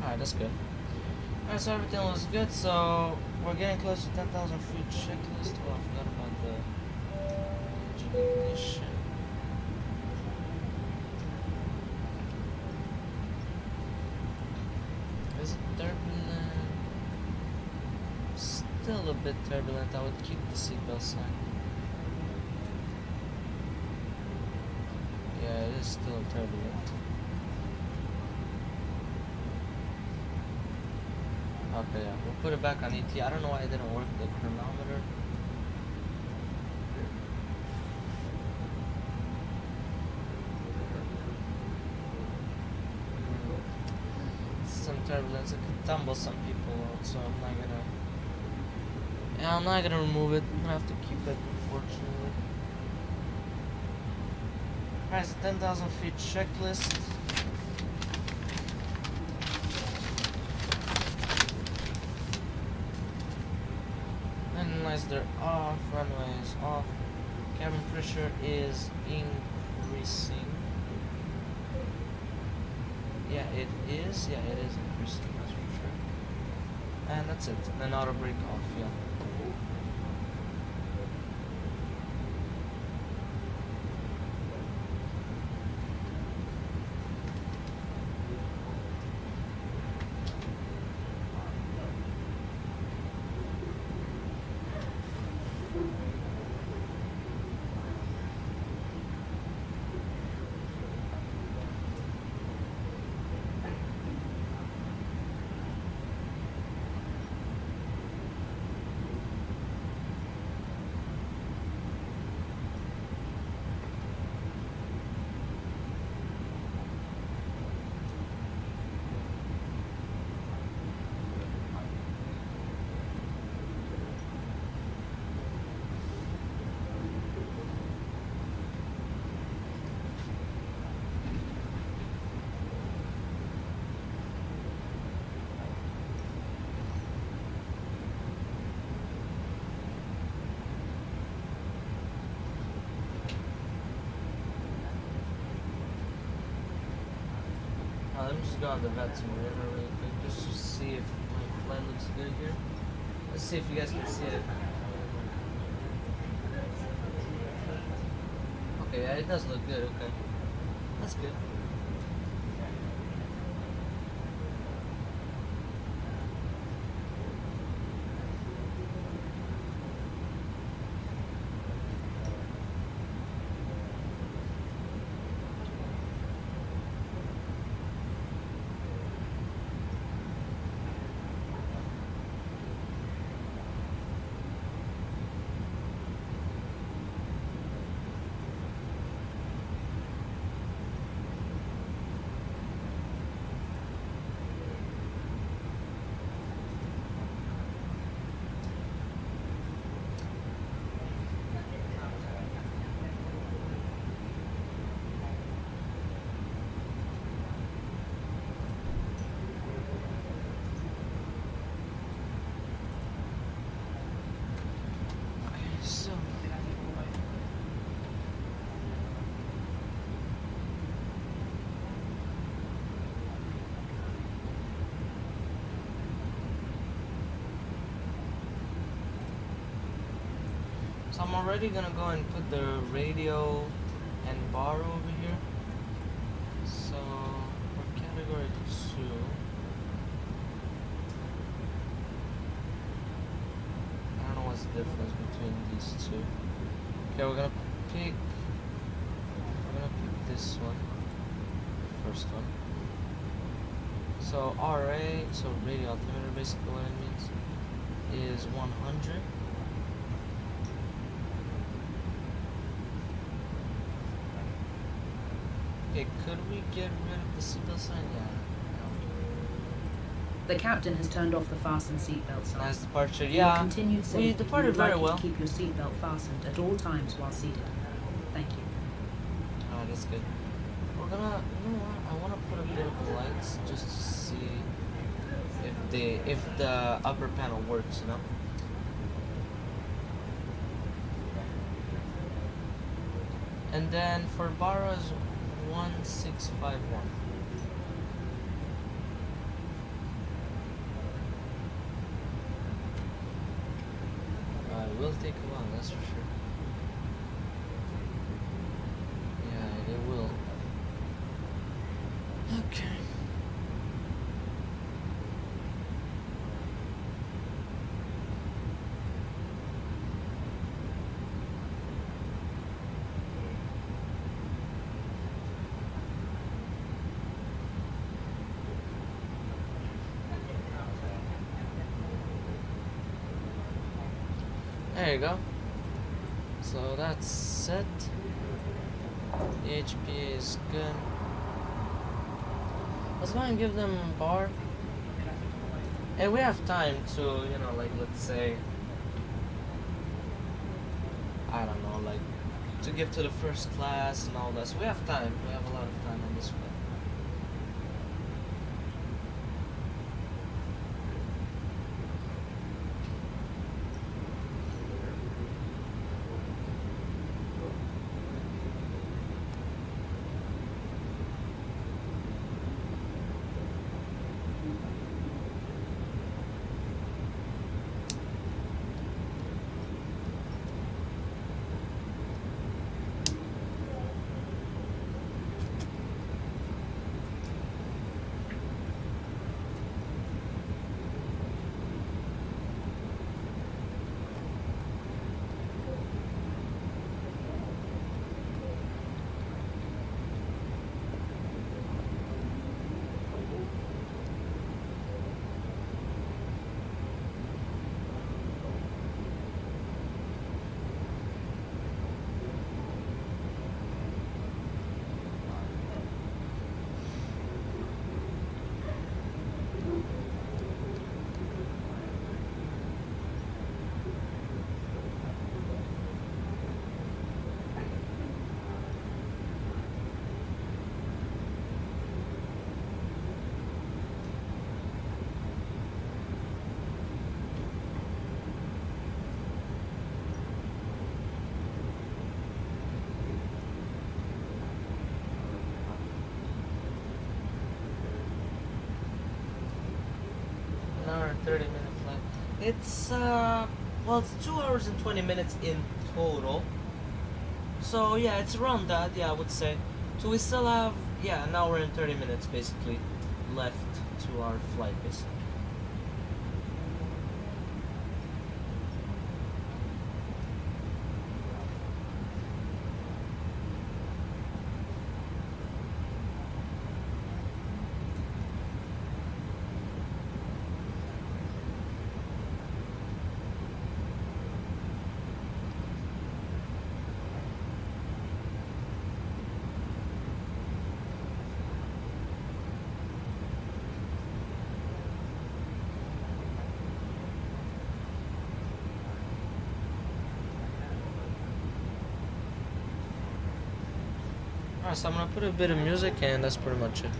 [SPEAKER 1] Alright, that's good. Alright, so everything looks good, so we're getting close to 10,000 feet checklist. Oh, I forgot about the ignition. Is it turbulent? Still a bit turbulent. I would keep the seatbelt sign. Yeah, it is still turbulent. Okay, yeah, we'll put it back on ET. I don't know why it didn't work, the chronometer. Some turbulence, it could tumble some people out, so I'm not gonna... Yeah, I'm not gonna remove it. I'm gonna have to keep it, unfortunately. Alright, so 10,000 feet checklist. They're off, runway is off, cabin pressure is increasing. Yeah, it is increasing, that's for sure. And that's it, then auto brake off, yeah. Let me just go on the VET simulator really quick just to see if my flight looks good here. Let's see if you guys can see it. Okay, yeah, it does look good, okay. That's good. So I'm already gonna go and put the radio and bar over here. So for category 2, I don't know what's the difference between these two. Okay, we're gonna pick this one, the first one. So RA, so radio altimeter, basically what it means is 100. Okay, could we get rid of the seatbelt sign? Yeah.
[SPEAKER 3] The captain has turned off the fasten seatbelt sign.
[SPEAKER 1] Nice departure.
[SPEAKER 3] For your
[SPEAKER 1] Yeah,
[SPEAKER 3] continued
[SPEAKER 1] we
[SPEAKER 3] safety,
[SPEAKER 1] departed
[SPEAKER 3] we would like
[SPEAKER 1] very
[SPEAKER 3] you
[SPEAKER 1] well.
[SPEAKER 3] to keep your seatbelt fastened at all times while seated. Thank you.
[SPEAKER 1] Alright, that's good. We're gonna, you know what? I want to put a bit of lights just to see if the upper panel works, you know. And then for Barra's 1651. It will take a while, that's for sure. Yeah, it will. Okay. There you go. So that's set. The HPA is good. Let's go and give them a bar. And we have time to, you know, like, let's say, I don't know, like, to give to the first class and all that. So we have time. We have a lot of time on this one. An hour and 30-minute flight. It's well, it's 2 hours and 20 minutes in total. So yeah, it's around that. Yeah, I would say. So we still have an hour and 30 minutes basically left to our flight, basically. Alright, so I'm gonna put a bit of music and that's pretty much it.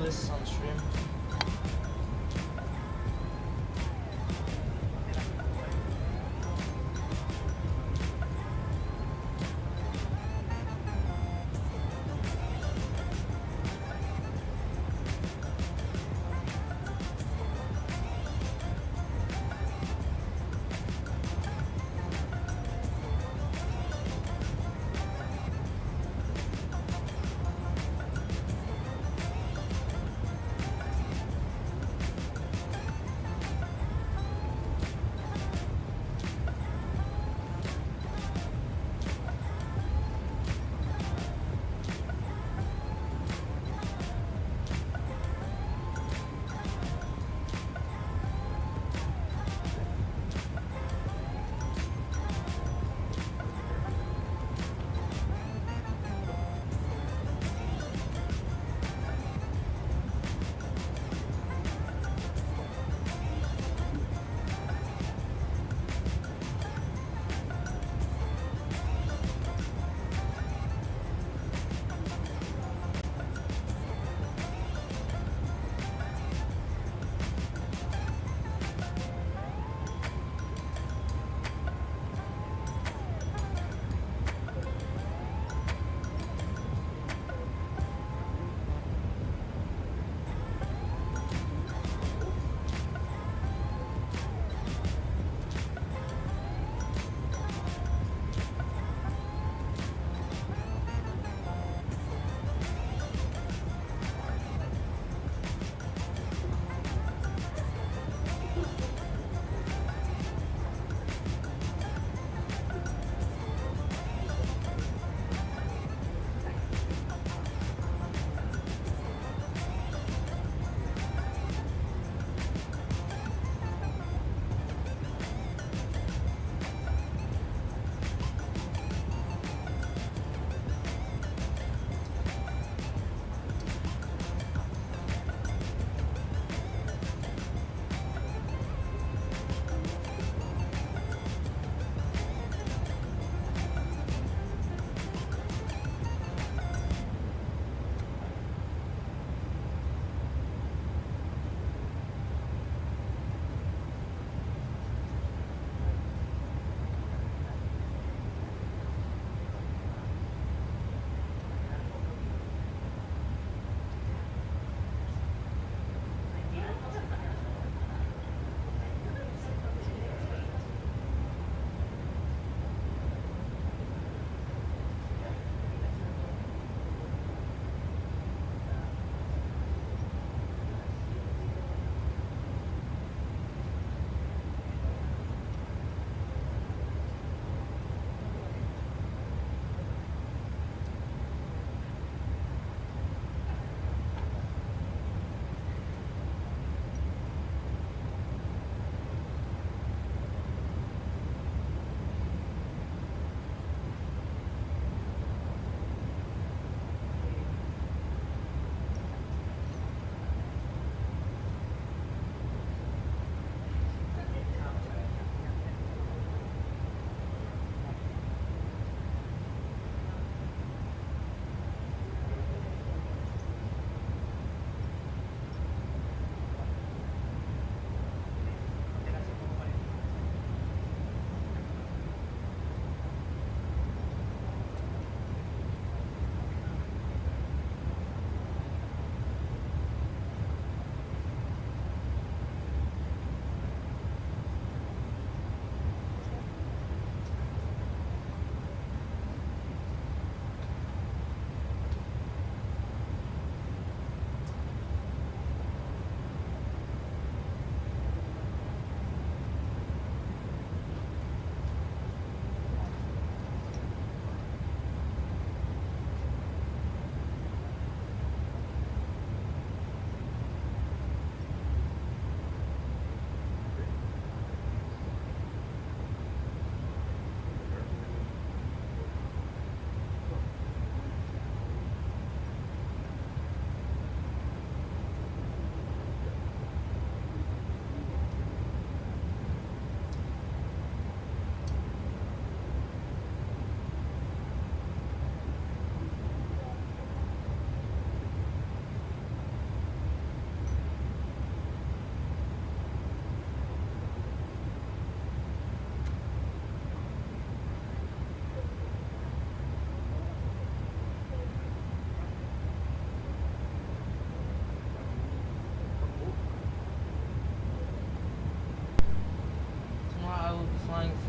[SPEAKER 1] this on stream.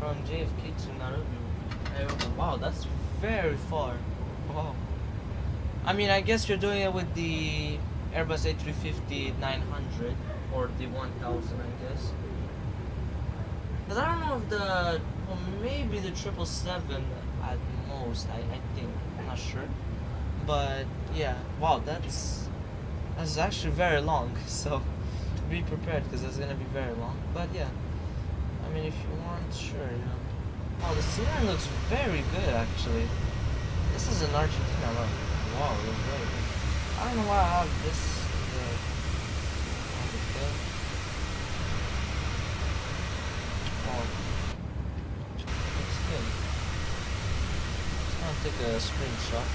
[SPEAKER 1] from JFK to Nairobi. Wow, that's very far. Wow. I mean, I guess you're doing it with the Airbus A350-900 or the 1000, I guess. Because I don't know if the, well, maybe the 777 at most. I think, I'm not sure. But yeah, wow, that's actually very long. So be prepared because it's gonna be very long. But yeah, I mean, if you want, sure, you know. Oh, the scenery looks very good actually. This is in Argentina, right? Wow, it looks very good. I don't know why I have this. Oh, looks good. Just gonna take a screenshot.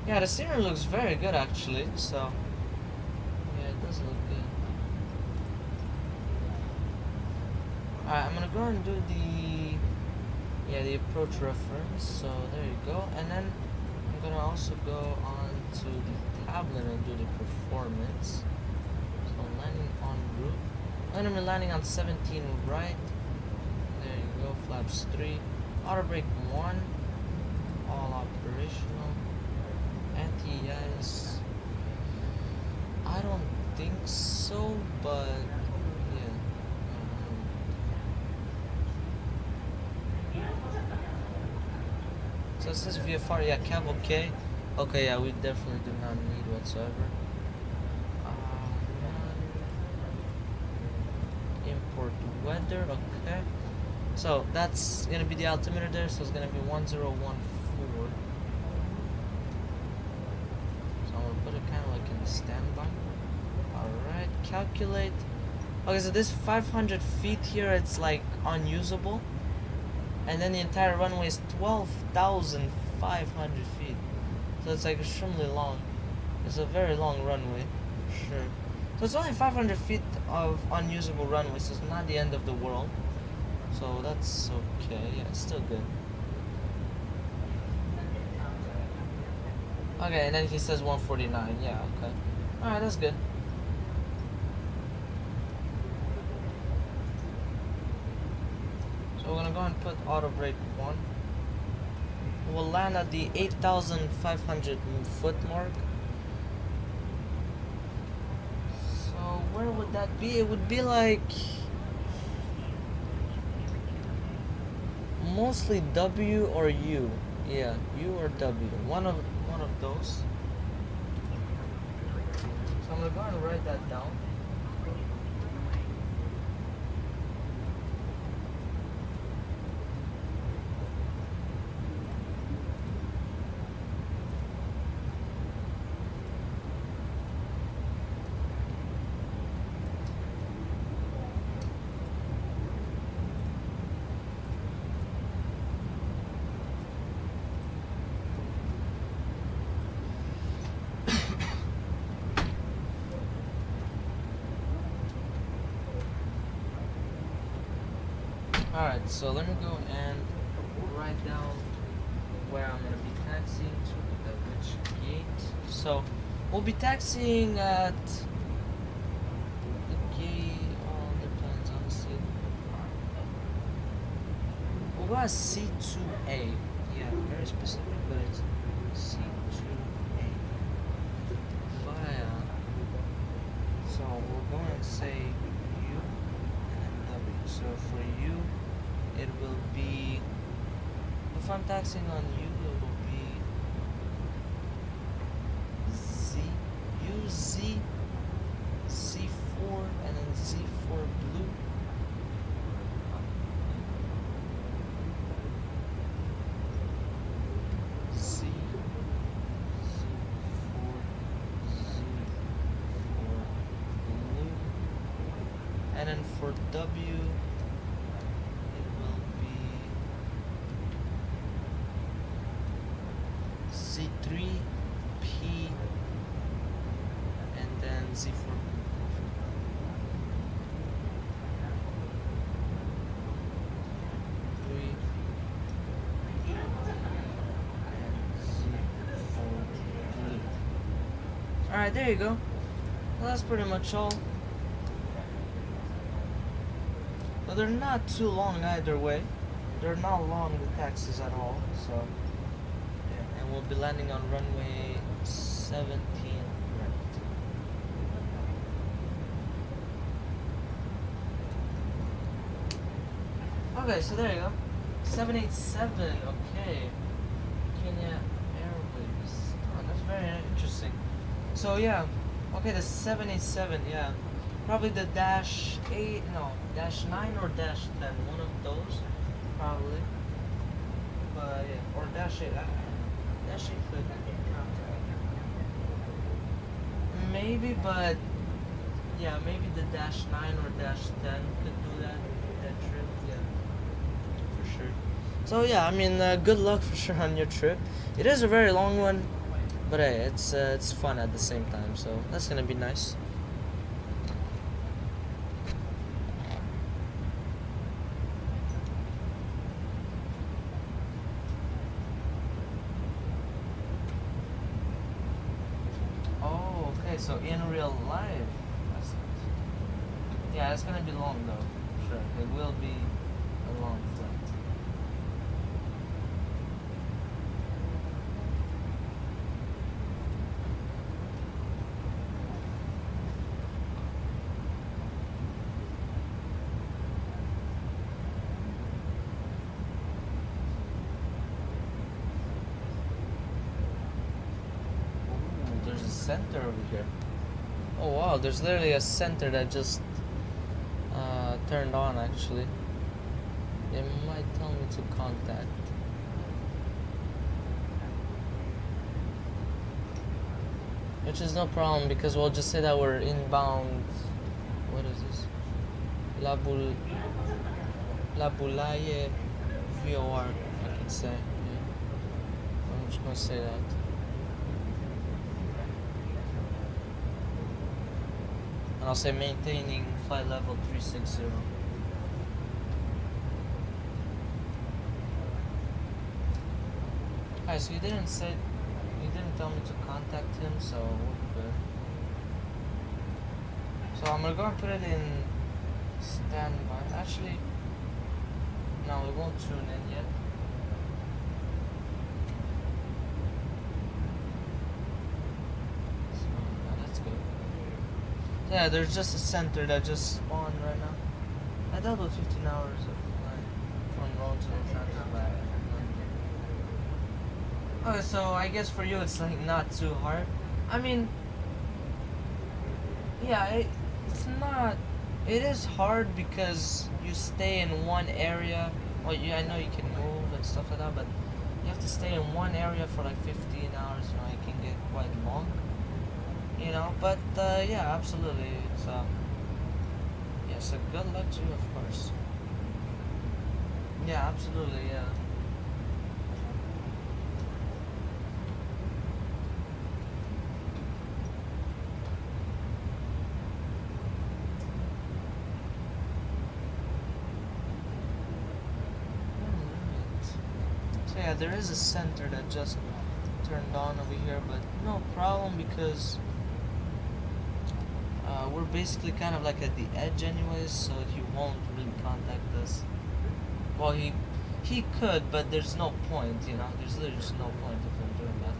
[SPEAKER 1] Yeah, the scenery looks very good actually, so yeah, it does look good. Alright, I'm gonna go and do the approach reference, so there you go, and then I'm gonna also go on to the tablet and do the performance. So landing en route. I'm gonna be landing on 17 right. There you go, flaps 3. Auto brake 1. All operational. Anti-ice. I don't think so, but yeah. So it says VFR, yeah, cab okay. Okay, yeah, we definitely do not need whatsoever. Import weather, okay. So that's gonna be the altimeter there, so it's gonna be 1014. So I'm gonna put it kind of like in the standby. Alright, calculate. Okay, so this 500 feet here, it's like unusable. And then the entire runway is 12,500 feet. So it's like extremely long. It's a very long runway, sure. So it's only 500 feet of unusable runway, so it's not the end of the world. So that's okay, yeah, it's still good. Okay, and then he says 149, yeah, okay. Alright, that's good. So we're gonna go and put auto brake 1. We'll land at the 8,500 foot mark. So where would that be? It would be like mostly W or U. Yeah, U or W. One of those. So I'm gonna go and write that down. Alright, so let me go and write down where I'm gonna be taxiing to, at which gate. So we'll be taxiing at the gate, all depends honestly. We'll go at C2A. Yeah, very specific, but it's C2A. Via. So we're going to say U and W. So for U, it will be, if I'm taxing on U, it will be Z, U, Z, C4, and then Z4 blue. Z, Z4, Z4 blue. And then for W, Z3, P, and then Z4. Alright, there you go. Well, that's pretty much all. But they're not too long either way. They're not long, the taxis at all. So, yeah. And we'll be landing on runway 17. Okay, so there you go. 787, okay. Kenya Airways. Oh, that's very interesting. So yeah, okay, the 787, yeah. Probably the dash 8, no, dash 9 or dash 10, one of those, probably. But yeah, or dash 8, dash 8 could. Maybe, but yeah, maybe the dash 9 or dash 10 could do that trip, yeah. Sure. So yeah, I mean, good luck for sure on your trip. It is a very long one, but hey, it's fun at the same time. So that's gonna be nice. Oh, okay. So in real life, that's it. Yeah, it's gonna be long though. Sure, it will be a long flight. Center over here. Oh wow, there's literally a center that just turned on actually. It might tell me to contact. Which is no problem because we'll just say that we're inbound. What is this? La Bulaye VOR, I could say. Yeah. I'm just gonna say that. And I'll say maintaining flight level 360. Alright, so you didn't tell me to contact him, so we're good. So I'm gonna go and put it in standby. Actually, no, we won't tune in yet. Yeah, there's just a center that just spawned right now. I thought it was 15 hours of flight from Rome to Santiago back. Okay, so I guess for you it's like not too hard. I mean, yeah, it's not. It is hard because you stay in one area. Well, I know you can move and stuff like that, but you have to stay in one area for like 15 hours. You know, it can get quite long. You know, but yeah, absolutely. It's yeah, so good luck to you, of course. Yeah, absolutely, yeah. So yeah, there is a center that just turned on over here, but no problem because we're basically kind of like at the edge anyways, so he won't really contact us. Well, he could, but there's no point, you know. There's literally just no point of him doing that.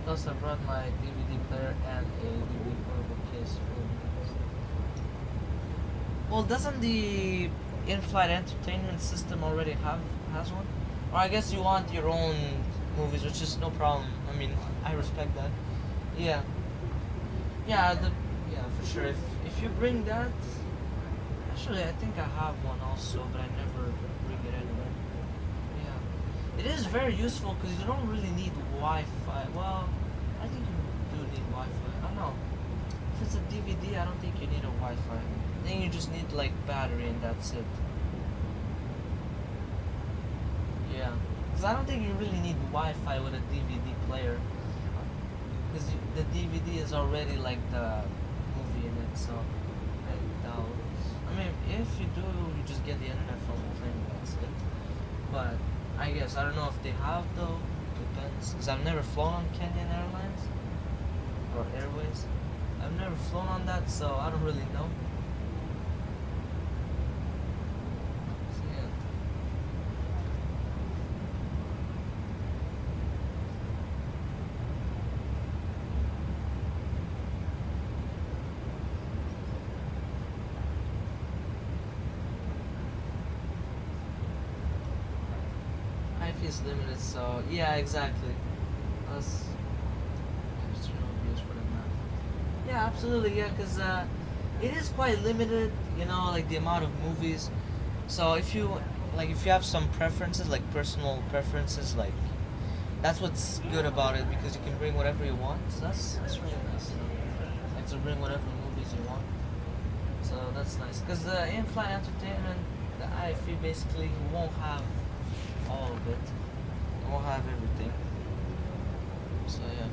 [SPEAKER 1] Plus, I brought my DVD player and a DVD portable case for movies. Well, doesn't the in-flight entertainment system already has one? Or I guess you want your own movies, which is no problem. I mean, I respect that. Yeah. Yeah, yeah, for sure. If you bring that, actually, I think I have one also, but I never bring it anywhere. Yeah. It is very useful because you don't really need Wi-Fi. Well, I think you do need Wi-Fi. I don't know. If it's a DVD, I don't think you need a Wi-Fi. I think you just need like battery and that's it. Yeah, because I don't think you really need Wi-Fi with a DVD player. Because the DVD is already like the movie in it, so I doubt. I mean, if you do, you just get the internet from the plane. That's it. But I guess I don't know if they have though. Depends. Because I've never flown on Kenyan Airlines or Airways. I've never flown on that, so I don't really know. So, yeah. Life is limited, so yeah, exactly. There's no use for them now. Yeah, absolutely, yeah, because it is quite limited, you know, like the amount of movies. So if you have some preferences, like personal preferences, like that's what's good about it, because you can bring whatever you want. So that's really nice, you know, like to bring whatever movies you want. So that's nice, because the in-flight entertainment, the IFE basically you won't have all of it. You won't have everything. So yeah.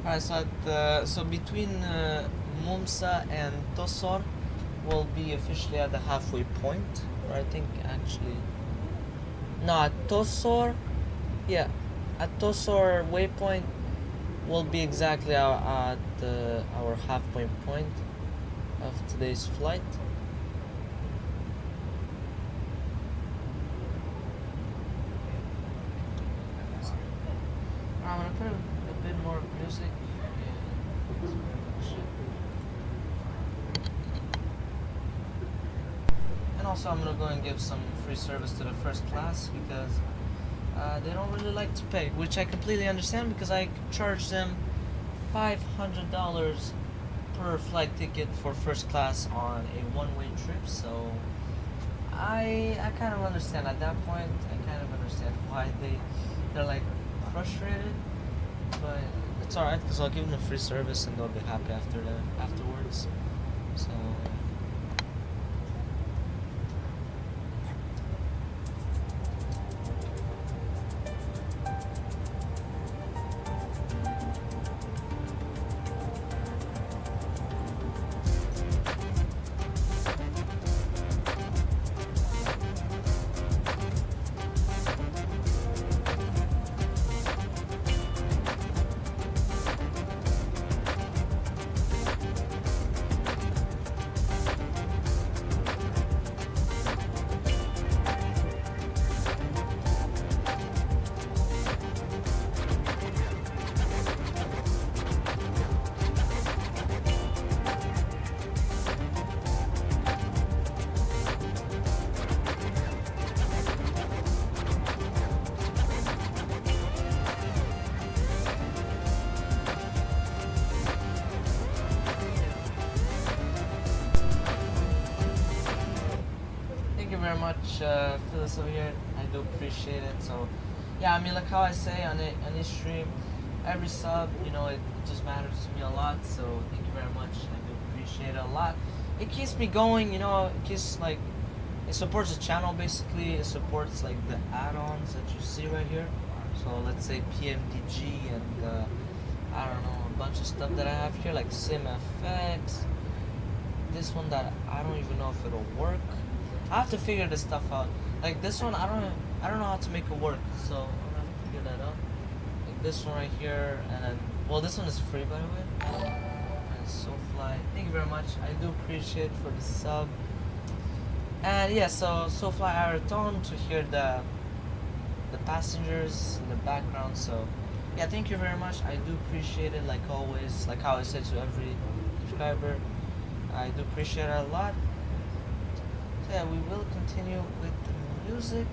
[SPEAKER 1] Alright, so between Mumsa and Tosor will be officially at the halfway point, or I think actually, no, at Tosor, yeah, at Tosor waypoint will be exactly our halfway point of today's flight. I'm gonna put a bit more music. And also I'm gonna go and give some free service to the first class, because they don't really like to pay, which I completely understand, because I charge them $500 per flight ticket for first class on a one-way trip, so I kind of understand at that point. I kind of understand why they're like frustrated, but it's alright, because I'll give them a free service and they'll be happy afterwards. So much for this over here. I do appreciate it. So, yeah, I mean, like how I say on each stream, every sub, you know, it just matters to me a lot. So, thank you very much. I do appreciate it a lot. It keeps me going, you know. It keeps like it supports the channel basically. It supports like the add-ons that you see right here. So, let's say PMDG and I don't know, a bunch of stuff that I have here like SimFX. This one that I don't even know if it'll work. I have to figure this stuff out. Like this one, I don't know how to make it work. So I'm gonna have to figure that out. Like this one right here, and then well, this one is free by the way. And SoFly, thank you very much. I do appreciate for the sub. And yeah, so SoFly Araton to hear the passengers in the background. So yeah, thank you very much. I do appreciate it like always. Like how I said to every subscriber. I do appreciate it a lot. So yeah, we will continue with the music.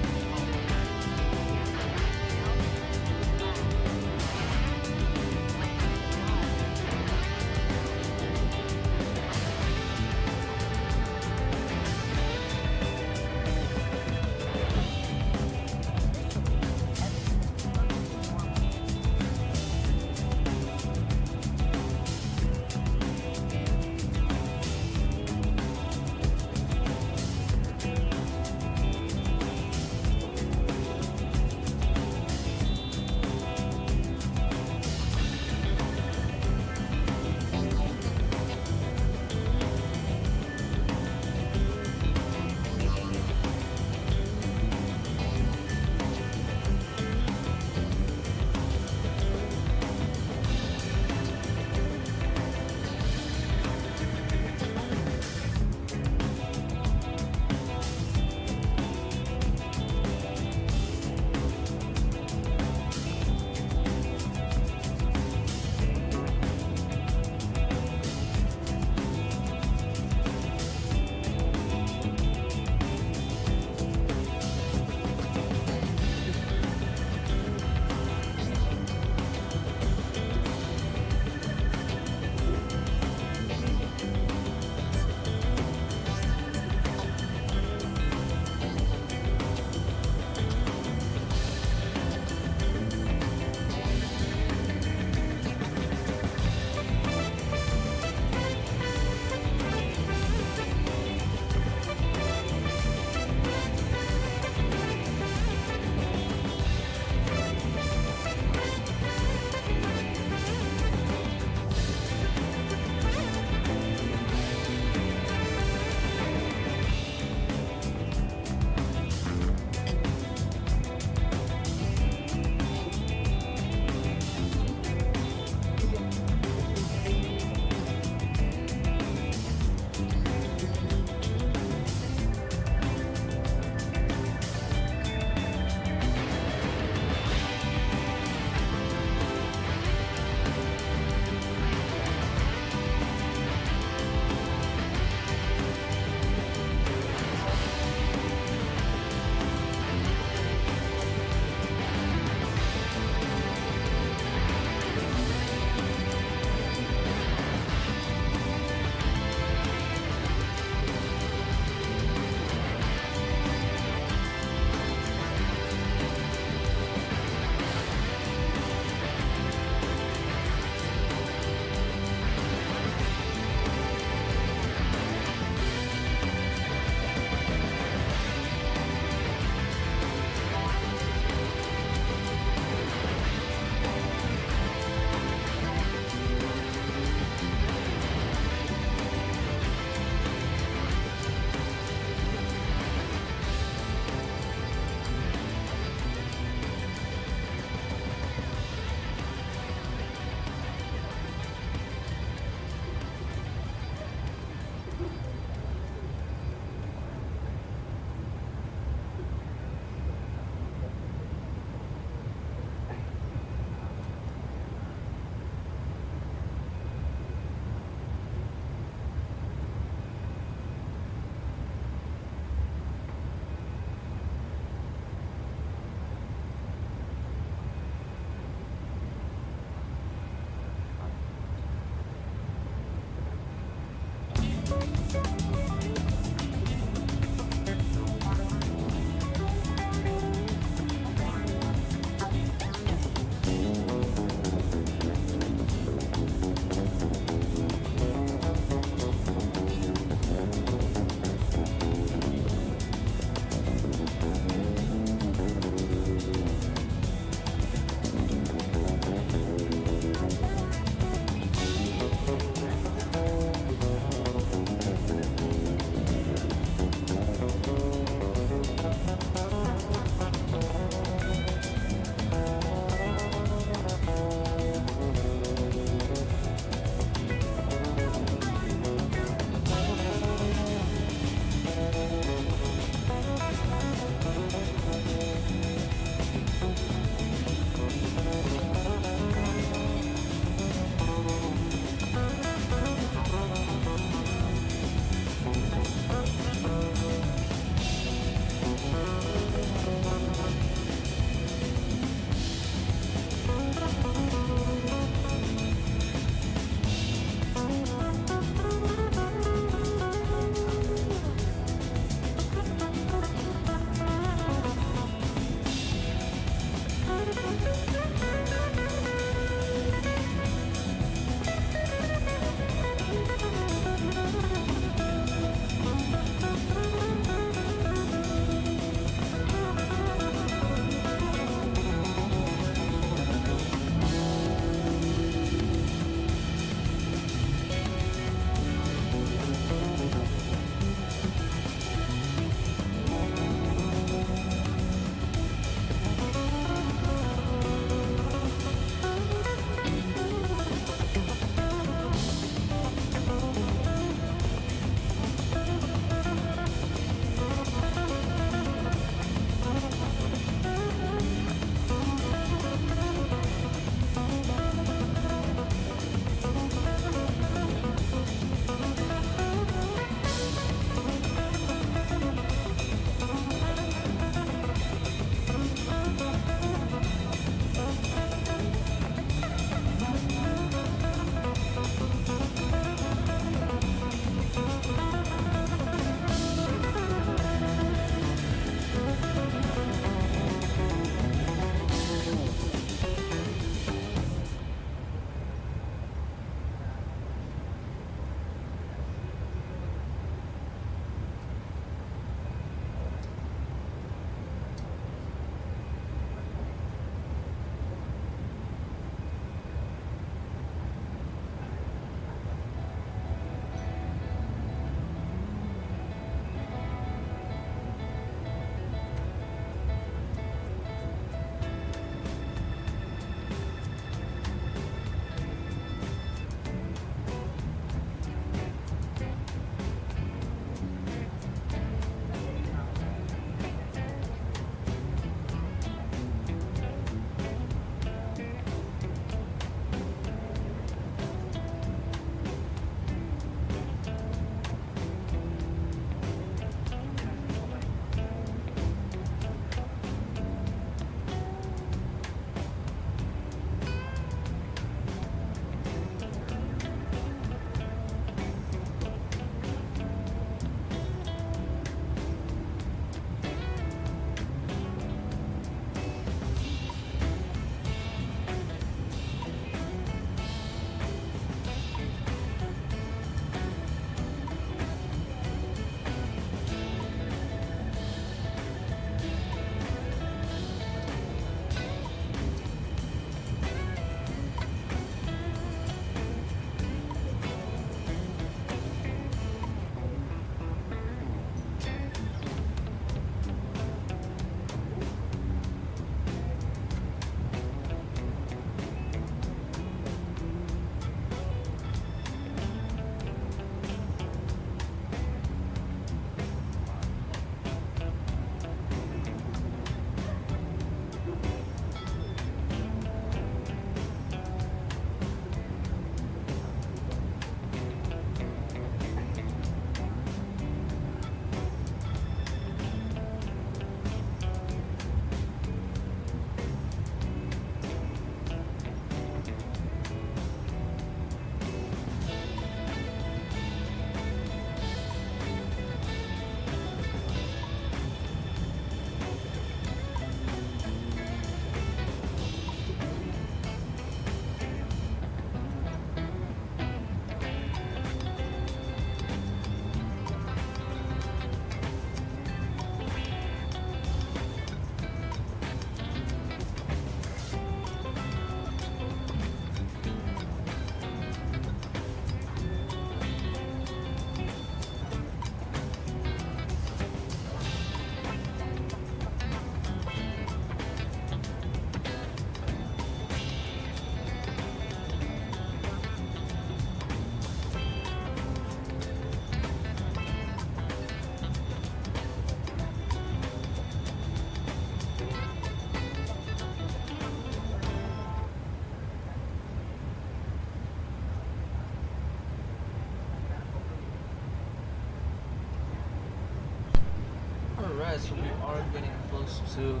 [SPEAKER 1] are getting close to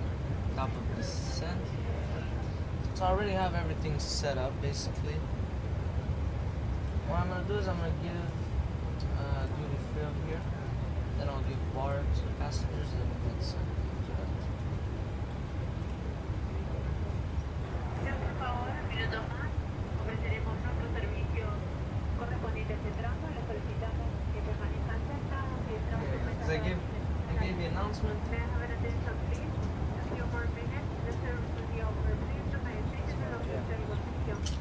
[SPEAKER 1] top of descent. So I already have everything set up basically. What I'm gonna do is I'm gonna give duty free up here. Then I'll give bar to the passengers and let's
[SPEAKER 8] Por favor, un minuto más. Ofreceremos nuestros servicios correspondientes de tránsito. Les solicitamos que permanezcan sentados y esperamos que
[SPEAKER 1] because I gave the announcement.
[SPEAKER 8] May I have an attention, please? A few more minutes. The service will be over. Please remain seated and officer position.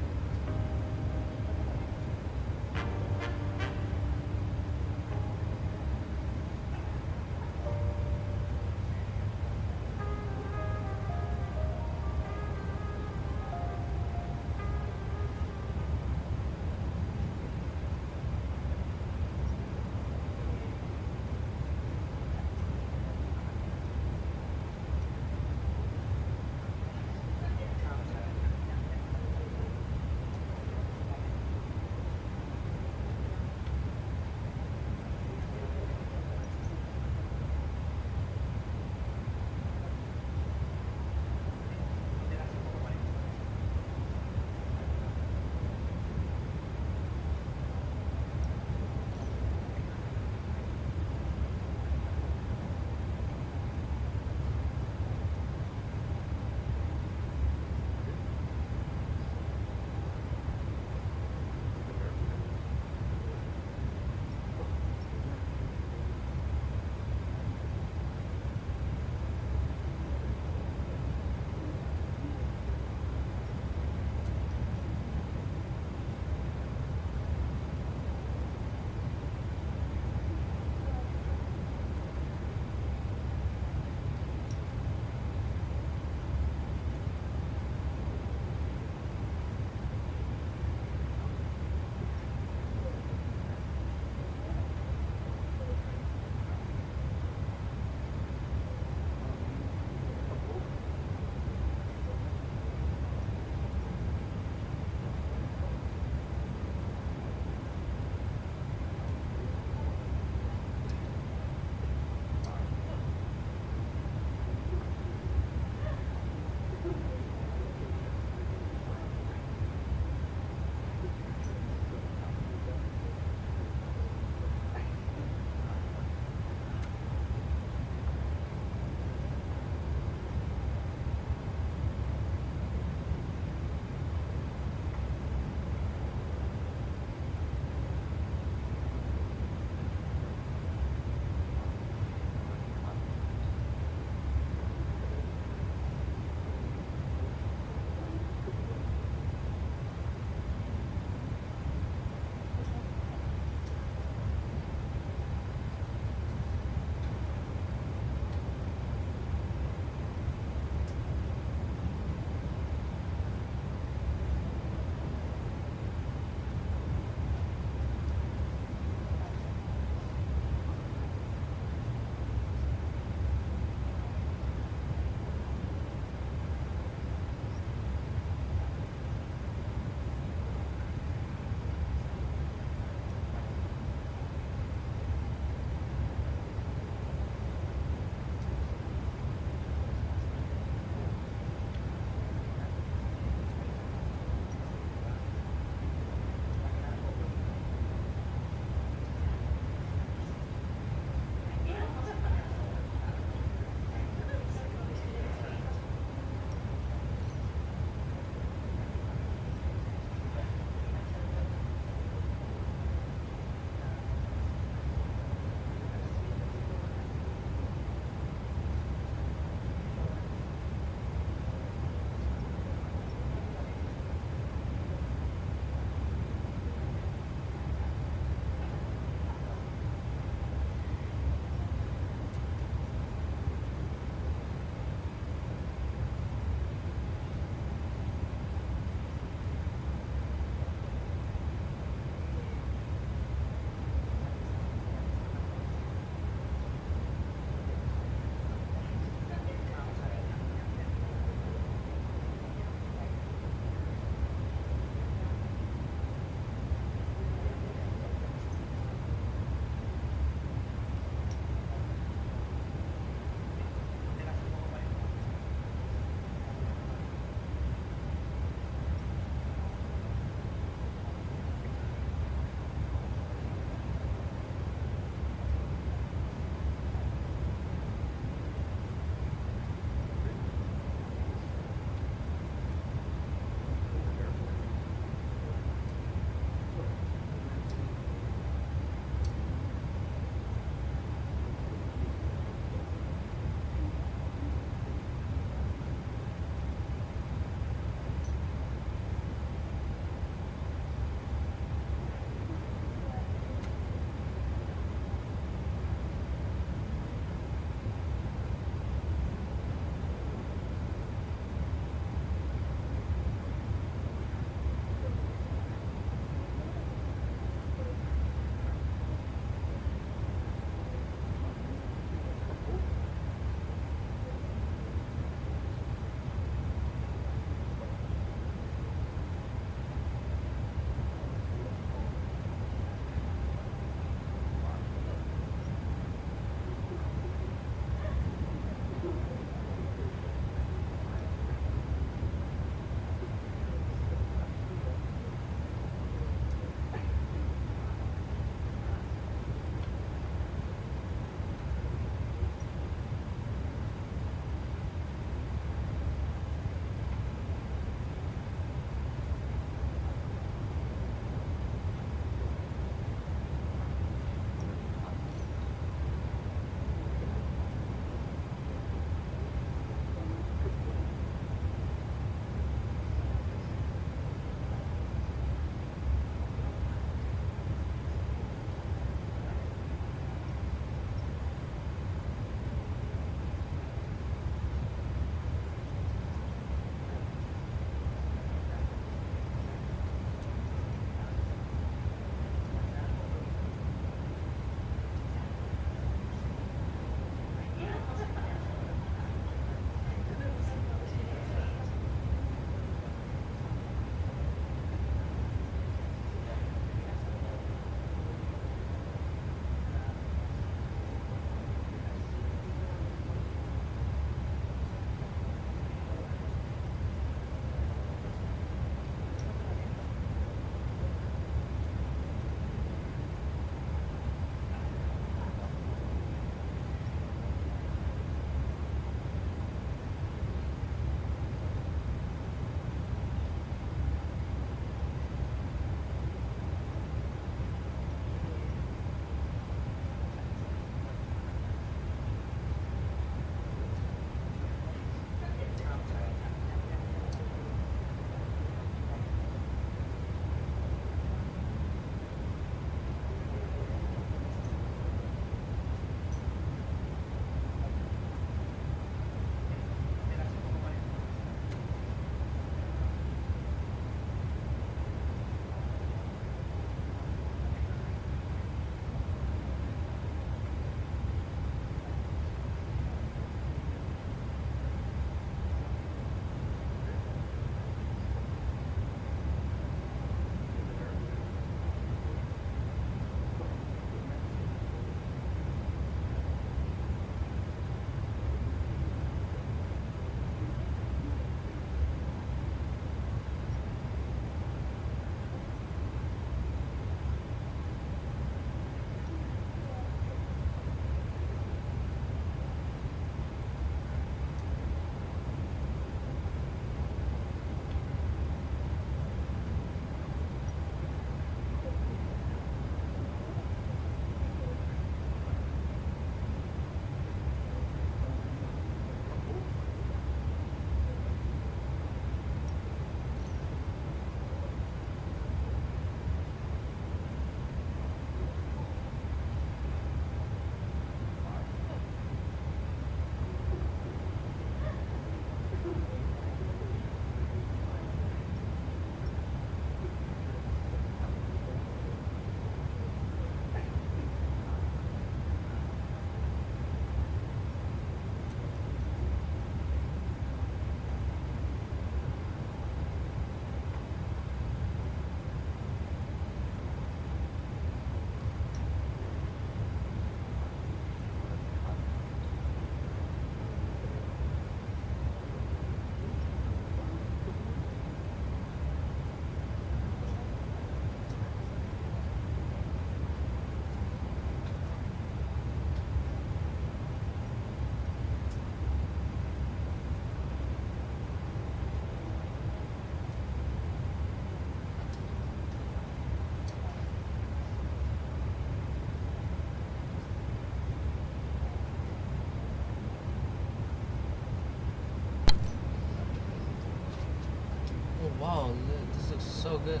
[SPEAKER 1] Wow, this looks so good.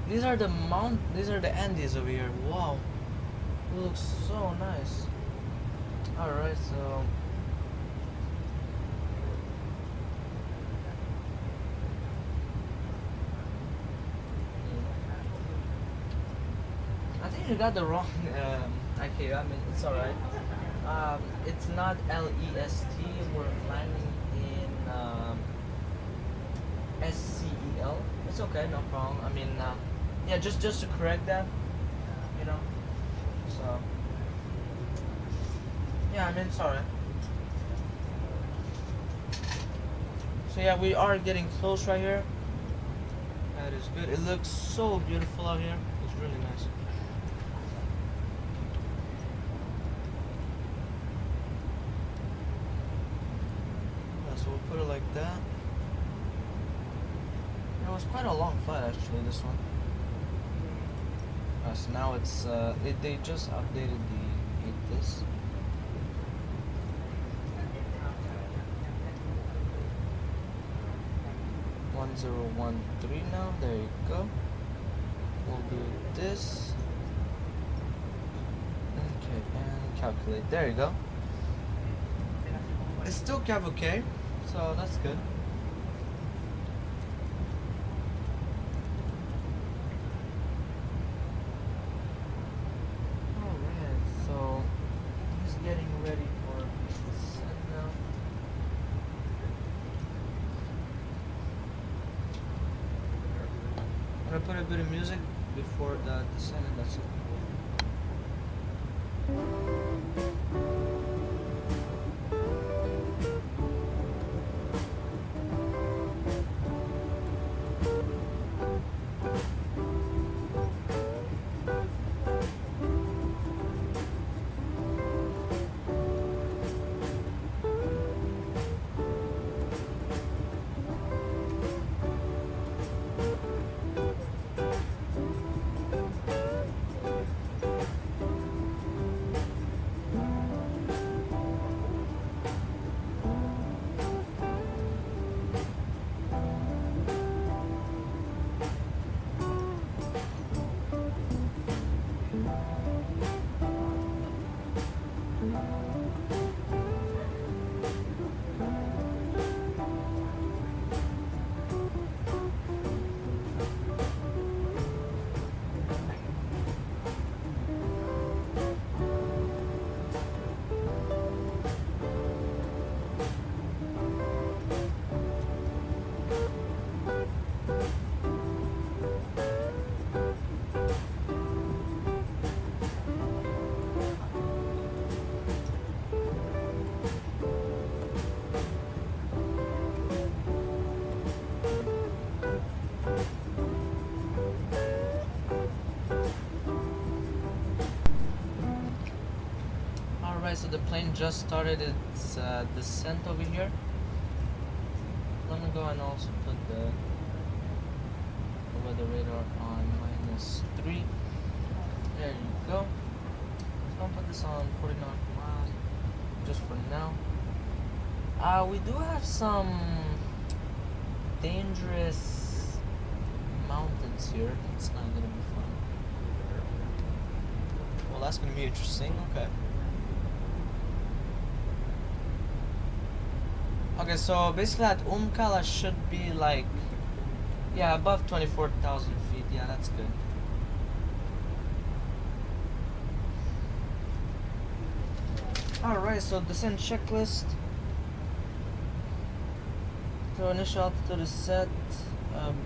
[SPEAKER 1] These are the Andes over here. Wow, it looks so nice. All right, so I think you got the wrong. Okay, I mean it's all right. It's not LEST. We're landing in SCEL. It's okay, no problem. I mean, yeah, just to correct that, you know. So yeah, I mean it's alright. So yeah, we are getting close right here. That is good. It looks so beautiful out here. It's really nice. So we'll put it like that. It was quite a long flight actually, this one. So now it's they just updated this. $1013 now. There you go. We'll do this. Okay, and calculate. There you go. It's still Cav okay, so that's good. Alright, so he's getting ready for descent now. I'm gonna put a bit of music before the descent and that's it. So the plane just started its descent over here. Let me go and also put the weather radar on -3. There you go. So I'll put this on 40 nautical miles just for now. We do have some dangerous mountains here. It's not gonna be fun. Well, that's gonna be interesting. Okay. Okay, so basically at Umkala should be like, yeah, above 24,000 feet. Yeah, that's good. Alright, so descent checklist. So initial altitude is set,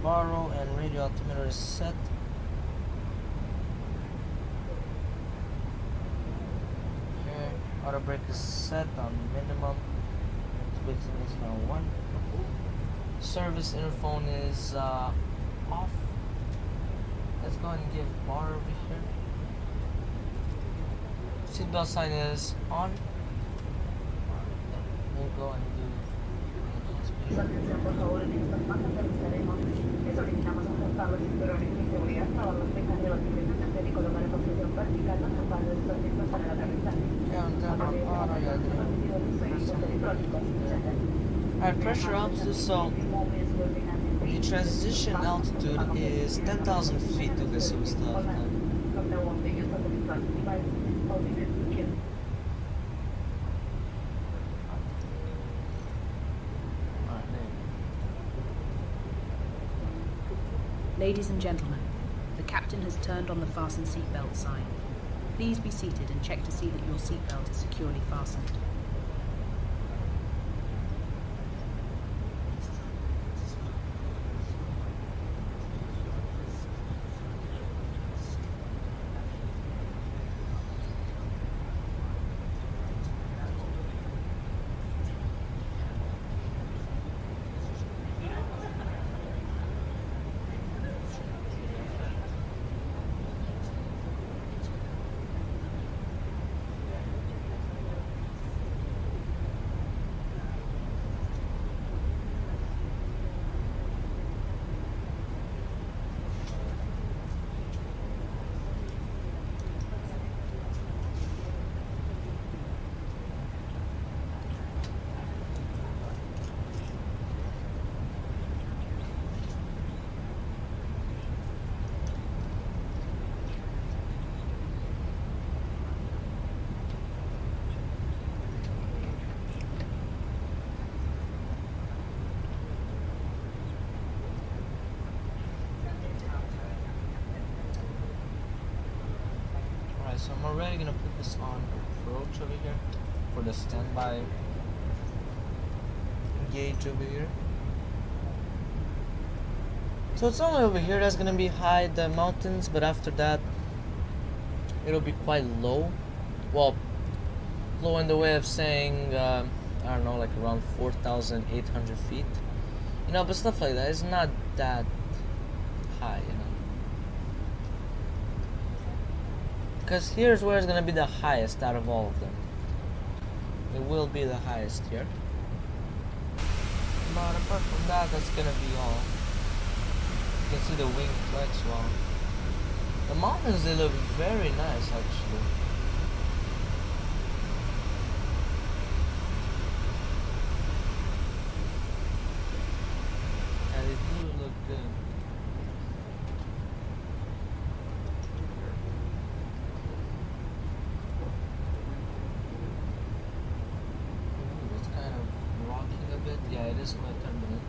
[SPEAKER 1] baro and radio altimeter is set. Okay, auto brake is set on minimum. Is now 1. Service interphone is off. Let's go ahead and give bar over here. Seatbelt sign is on. We'll go and do.
[SPEAKER 8] Atención, por favor, en estos pasos realizaremos. Les solicitamos ajustar los cinturones de seguridad, lavar los tejas de batimetas y colocar en posición vertical los respaldos de los asientos para el aterrizaje.
[SPEAKER 1] Alright, pressure up, so The transition altitude is 10,000 feet to the substuff.
[SPEAKER 3] Ladies and gentlemen, the captain has turned on the fasten seatbelt sign. Please be seated and check to see that your seatbelt is securely fastened.
[SPEAKER 1] So I'm already gonna put this on approach over here for the standby gauge over here. So it's only over here that's gonna be high, the mountains, but after that it'll be quite low. Well, low in the way of saying, I don't know, like around 4,800 feet. You know, but stuff like that, it's not that high, you know. Because here's where it's going to be the highest out of all of them. It will be the highest here. But apart from that, that's going to be all. You can see the wing flex well. The mountains, they look very nice actually. And they do look good. Yeah, it is quite turbulent.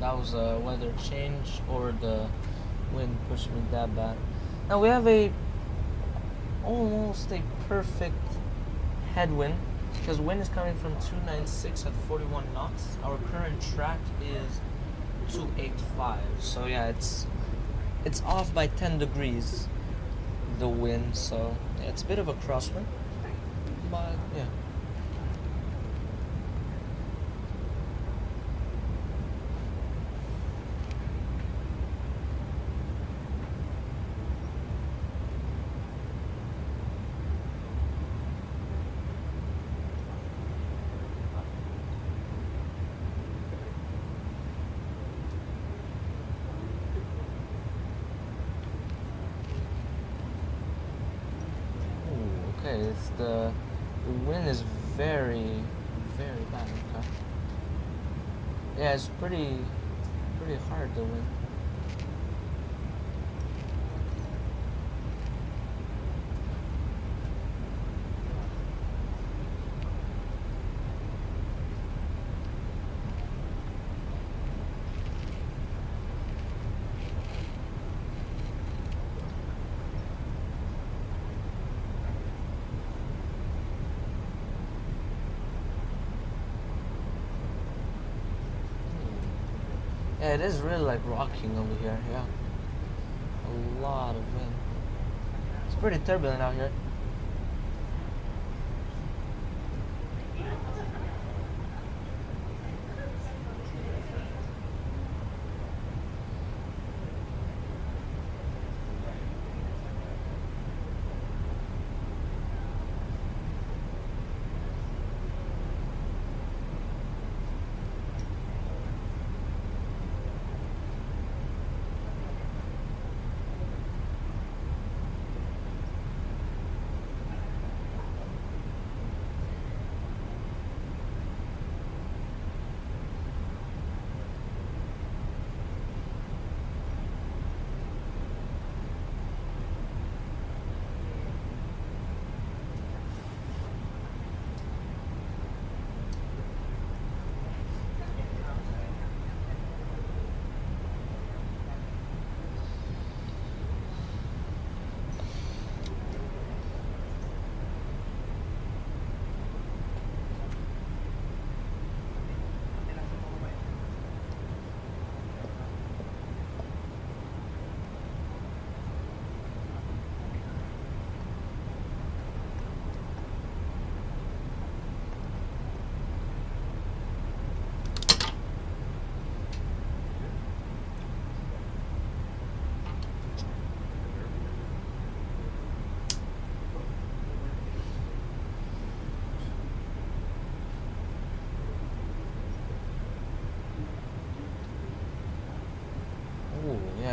[SPEAKER 1] That was a weather change, or the wind pushed me that bad. Now we have almost a perfect headwind, because wind is coming from 296 at 41 knots. Our current track is 285. So yeah, it's off by 10 degrees, the wind. So yeah, it's a bit of a crosswind, but yeah. Okay, it's the wind is very bad. Okay. Yeah, it's pretty hard, the wind. Yeah, it is really like rocking over here, yeah. A lot of wind. It's pretty turbulent out here.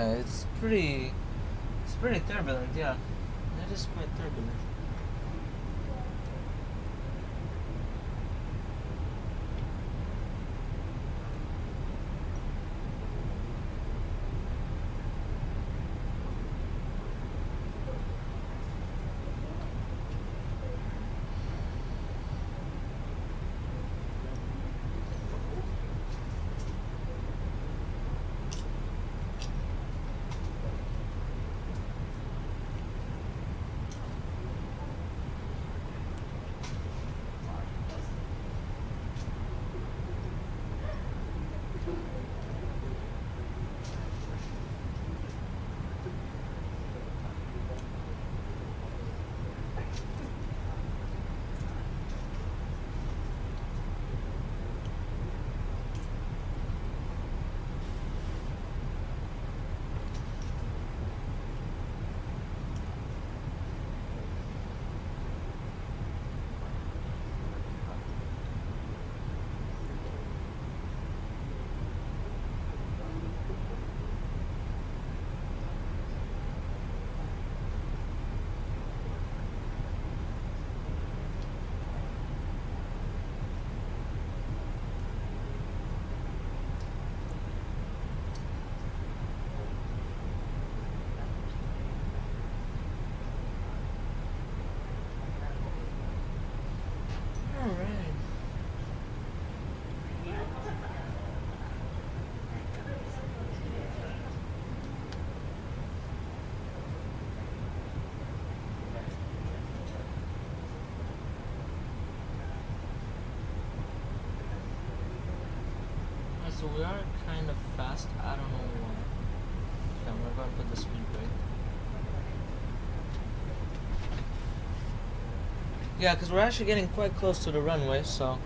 [SPEAKER 1] Yeah, it's pretty turbulent, yeah. It is quite turbulent. Alright. So we are kind of fast. I don't know why. Okay, we're going to put the speed brake. Yeah, because we're actually getting quite close to the runway, so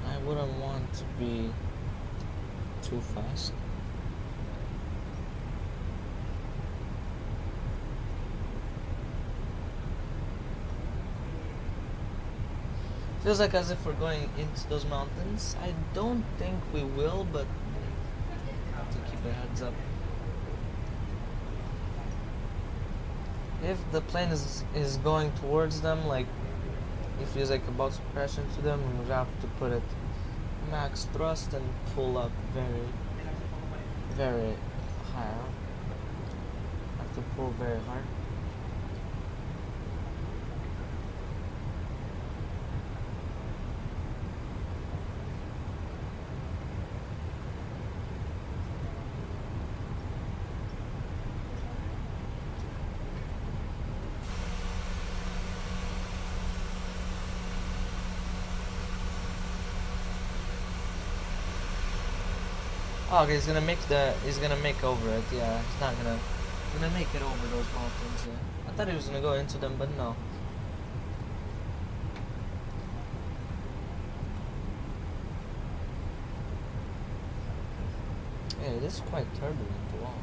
[SPEAKER 1] I wouldn't want to be too fast. Feels like as if we're going into those mountains. I don't think we will, but have to keep our heads up. If the plane is going towards them, like it feels like about to crash into them, we have to put it max thrust and pull up very, very high. Have to pull very hard. Oh, okay, he's gonna make over it. Yeah, he's not gonna make it over those mountains. Yeah, I thought he was gonna go into them, but no. Yeah, it is quite turbulent. Wow.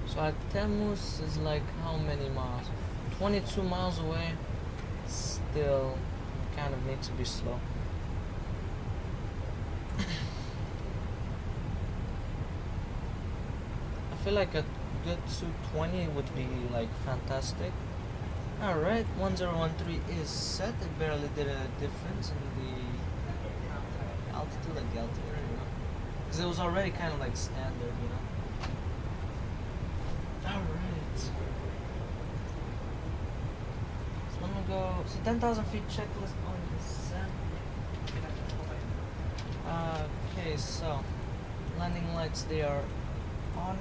[SPEAKER 1] So Artemus is like how many miles? 22 miles away. Still kind of need to be slow. I feel like a good 220 would be like fantastic. Alright, 1013 is set. It barely did a difference in the altitude, like the altimeter, you know? Because it was already kind of like standard, you know? Alright. So let me go. So 10,000 feet checklist on the set. Okay, so landing lights, they are on.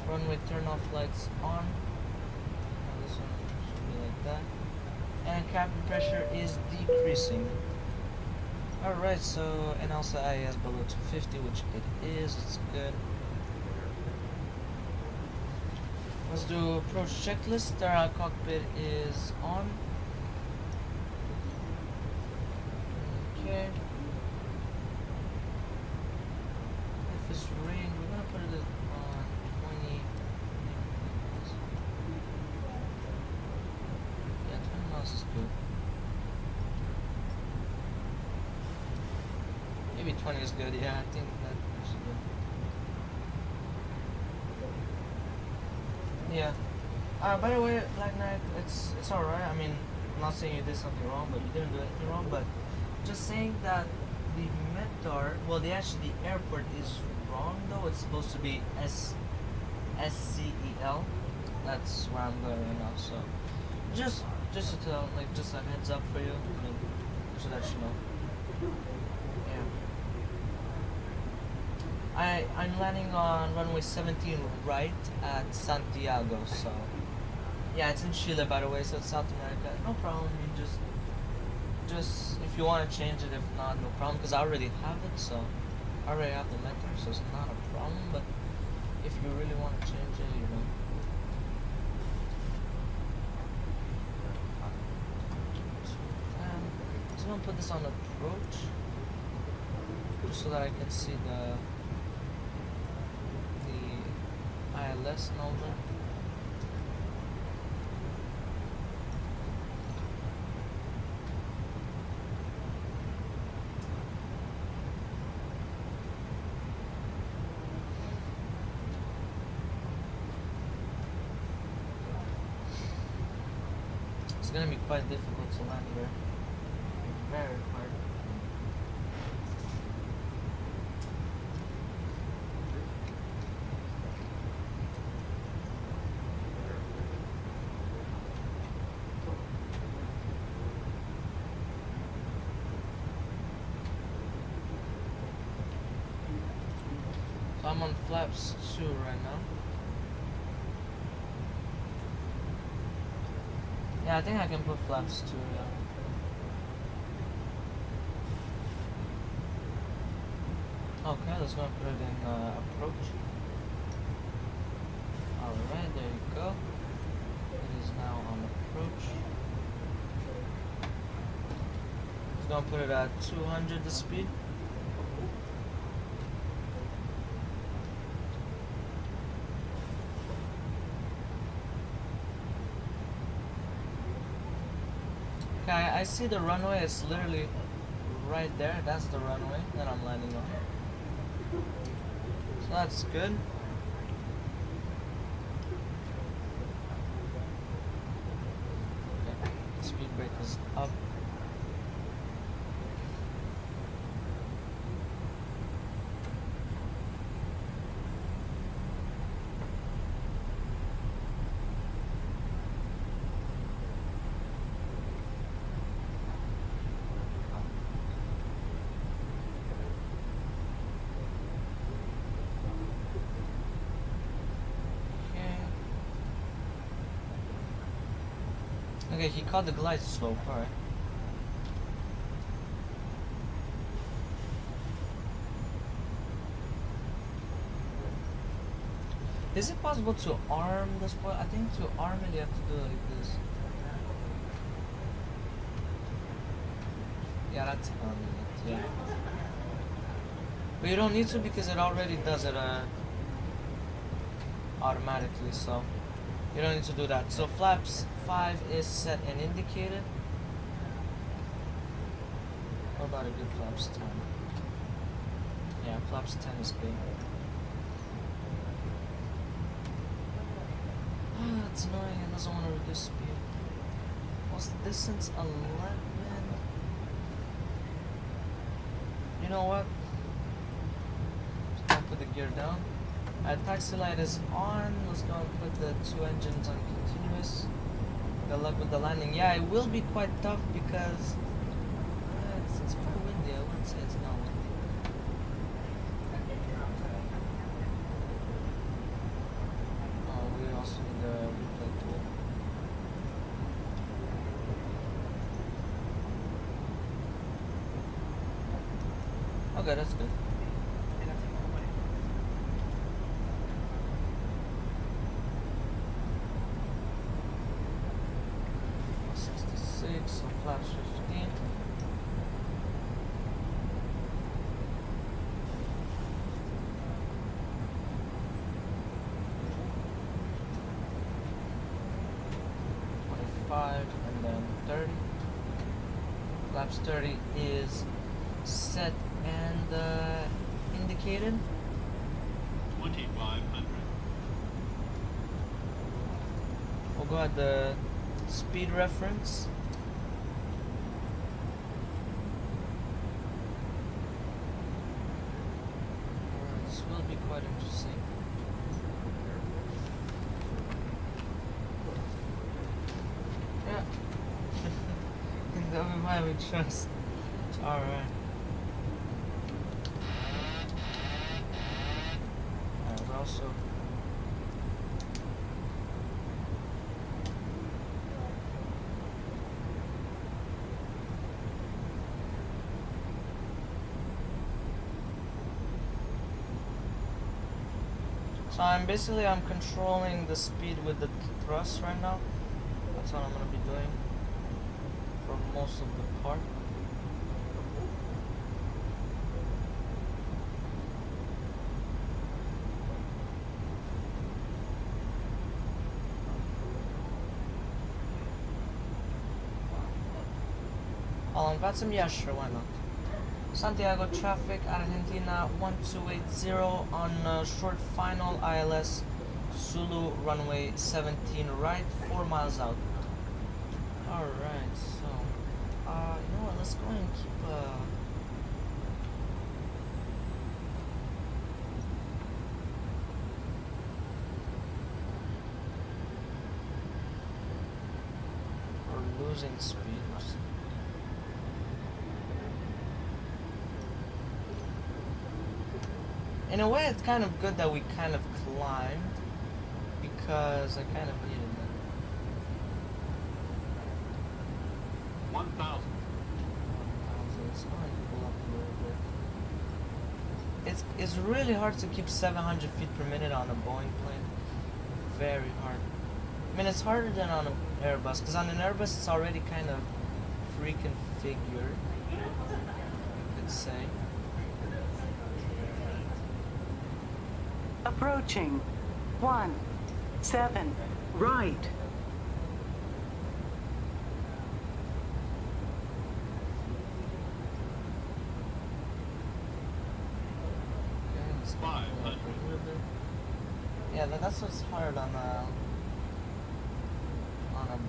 [SPEAKER 1] Runway turn off lights on. And this one should be like that. And cabin pressure is decreasing. Alright, so, and also SAEZ below 250, which it is, it's good. Let's do approach checklist. Our cockpit is on. Okay. If it's rain, we're gonna put it on 20. Yeah, 20 miles is good. Maybe 20 is good, yeah, I think that is good. Yeah. By the way, Black Knight, it's alright. I mean, I'm not saying you did something wrong, but you didn't do anything wrong, but just saying that the METAR, well, the airport is wrong though. It's supposed to be SCEL. That's where I'm going right now, so just to tell, like, just a heads up for you, I mean, so that you know. I'm landing on runway 17 right at Santiago, so yeah, it's in Chile, by the way, so it's South America. No problem. You just if you want to change it, if not, no problem, because I already have it, so I already have the METAR, so it's not a problem. But if you really want to change it, you know. So I'm gonna put this on approach, just so that I can see the ILS and all that. It's gonna be quite difficult to land here. Very hard. So I'm on flaps 2 right now. Yeah, I think I can put flaps 2, yeah. Okay, let's go and put it in approach. Alright, there you go. It is now on approach. Let's go and put it at 200 the speed. Okay, I see the runway is literally right there. That's the runway that I'm landing on. So that's good. Okay, speed brake is up. Okay, he caught the glide slope, alright. Is it possible to arm the spoil? I think to arm it you have to do it like this. Yeah, that's arming it, yeah. But you don't need to because it already does it automatically, so you don't need to do that. So flaps 5 is set and indicated. What about a good flaps 10? Yeah, flaps 10 is good. Ah, it's annoying, it doesn't want to reduce speed. What's the distance? 11. You know what? Just gonna put the gear down. Taxi light is on. Let's go and put the 2 engines on continuous. Good luck with the landing. Yeah, it will be quite tough because it's pretty windy. I wouldn't say it's not windy. Okay, that's good. 66, so flaps 15. And then 30. Flaps 30 is set and indicated.
[SPEAKER 4] 2,500.
[SPEAKER 1] We'll go at the speed reference. This will be quite interesting. Yeah. That we might we trust. Alright. Alright, also. So I'm controlling the speed with the thrust right now. That's what I'm gonna be doing for most of the part. I'll invite some, yeah, sure, why not? Santiago traffic, Argentina 1280 on short final ILS Zulu runway 17 right, 4 miles out. Alright, so you know what, let's go and keep we're losing speed. In a way, it's kind of good that we kind of climbed, because I kind of needed that.
[SPEAKER 4] 1,000.
[SPEAKER 1] Let's go and pull up a little bit. It's really hard to keep 700 feet per minute on a Boeing plane. Very hard. I mean, it's harder than on an Airbus, because on an Airbus it's already kind of pre-configured, you could say.
[SPEAKER 6] Approaching. 17. Right.
[SPEAKER 1] Okay,
[SPEAKER 4] 500.
[SPEAKER 1] Yeah, that's what's hard on a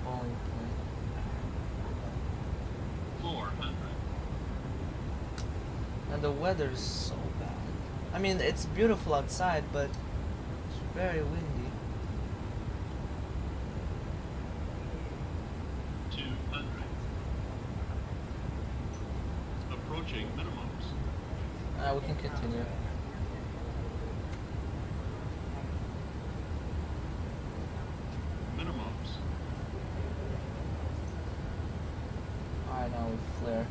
[SPEAKER 1] Boeing plane.
[SPEAKER 4] 400.
[SPEAKER 1] And the weather's so bad. I mean, it's beautiful outside, but it's very windy.
[SPEAKER 4] 200. Approaching minimums.
[SPEAKER 1] We can continue.
[SPEAKER 4] Minimums.
[SPEAKER 1] Alright, now we flare.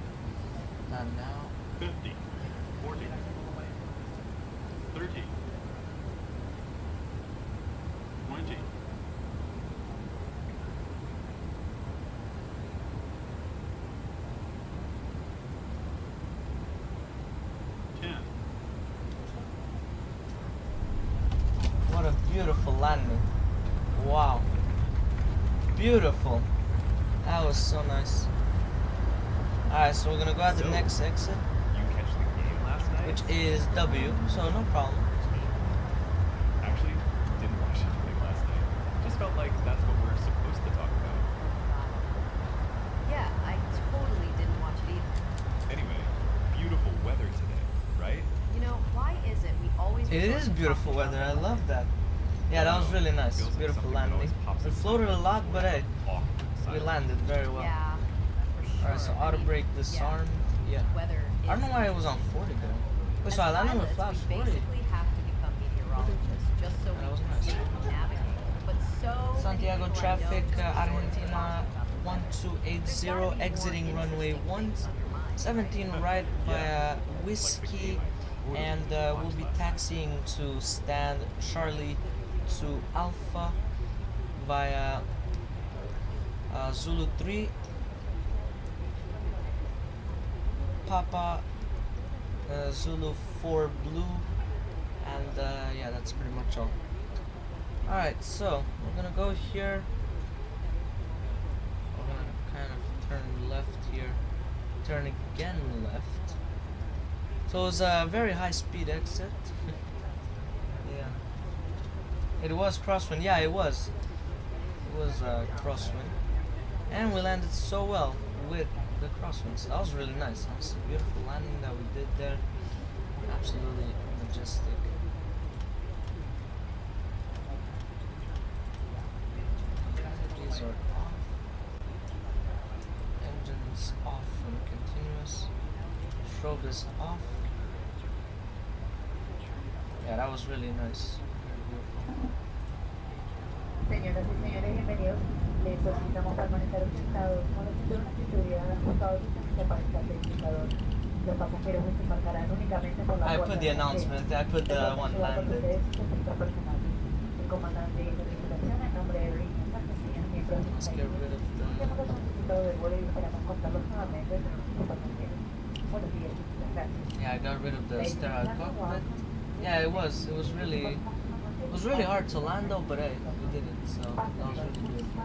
[SPEAKER 1] Not now.
[SPEAKER 4] 50. 40. 30. 20. 10.
[SPEAKER 1] What a beautiful landing. Wow. Beautiful. That was so nice. Alright, so we're gonna go at the next exit,
[SPEAKER 9] You catch the game last night?
[SPEAKER 1] which is W, so no problem.
[SPEAKER 9] Actually, didn't watch anything last night. Just felt like that's what we're supposed to talk about.
[SPEAKER 10] Yeah, I totally didn't watch it either.
[SPEAKER 9] Anyway, beautiful weather today, right?
[SPEAKER 10] You know, why is it we always
[SPEAKER 1] It
[SPEAKER 10] resort
[SPEAKER 1] is
[SPEAKER 10] to
[SPEAKER 1] beautiful
[SPEAKER 10] talking
[SPEAKER 1] weather,
[SPEAKER 10] about
[SPEAKER 1] I love that. Yeah, that was really nice.
[SPEAKER 9] Feels like
[SPEAKER 1] Beautiful
[SPEAKER 9] something that
[SPEAKER 1] landing.
[SPEAKER 9] always pops
[SPEAKER 1] We
[SPEAKER 9] into
[SPEAKER 1] floated a
[SPEAKER 9] my
[SPEAKER 1] lot, but hey,
[SPEAKER 9] awkward
[SPEAKER 1] we
[SPEAKER 9] silence.
[SPEAKER 1] landed very well.
[SPEAKER 10] Yeah, for sure.
[SPEAKER 1] Alright, so
[SPEAKER 10] I
[SPEAKER 1] auto
[SPEAKER 10] mean,
[SPEAKER 1] brake
[SPEAKER 10] yeah,
[SPEAKER 1] disarmed. Yeah.
[SPEAKER 10] weather
[SPEAKER 1] I don't know
[SPEAKER 10] is
[SPEAKER 1] why it was on 40 though. Wait, so I landed with flaps
[SPEAKER 10] we
[SPEAKER 1] 40.
[SPEAKER 10] basically have to become meteorologists just so we
[SPEAKER 1] That was
[SPEAKER 10] can
[SPEAKER 1] nice.
[SPEAKER 10] see and navigate. But so many
[SPEAKER 1] Santiago
[SPEAKER 10] people I know
[SPEAKER 1] traffic,
[SPEAKER 10] just resort to
[SPEAKER 1] Argentina
[SPEAKER 10] talking about weather.
[SPEAKER 1] 1280,
[SPEAKER 10] There's gotta be more
[SPEAKER 1] exiting runway
[SPEAKER 10] interesting things on your mind,
[SPEAKER 1] 17
[SPEAKER 10] right?
[SPEAKER 1] right via whiskey, and we'll be taxiing to stand Charlie to Alpha via Zulu 3, Papa, Zulu 4 Blue, and yeah, that's pretty much all. Alright, so we're gonna go here. We're gonna kind of turn left here, turn again left. So it was a very high speed exit. Yeah. It was crosswind, yeah, it was. It was crosswind. And we landed so well with the crosswind. So that was really nice. That was a beautiful landing that we did there. Absolutely majestic. These are off. Engines off and continuous. Strobe is off. Yeah, that was really nice.
[SPEAKER 8] Señoras y señores, bienvenidos. Les solicitamos permanecer sentados con los cinturones de seguridad ajustados y para el estabilizador. Los pasajeros desembarcarán únicamente por la
[SPEAKER 1] I
[SPEAKER 8] puerta
[SPEAKER 1] put the announcement. I put the one landed.
[SPEAKER 8] El comandante de tripulación en nombre de Aerolíneas Argentinas, miembros de
[SPEAKER 1] Let's get rid of the...
[SPEAKER 8] hemos solicitado del vuelo y esperamos contarlos nuevamente entre nuestros pasajeros. Buenos días, muchas gracias.
[SPEAKER 1] Yeah, I got rid of the sterile cockpit. Yeah, it was really hard to land though, but hey, we did it, so that was really beautiful.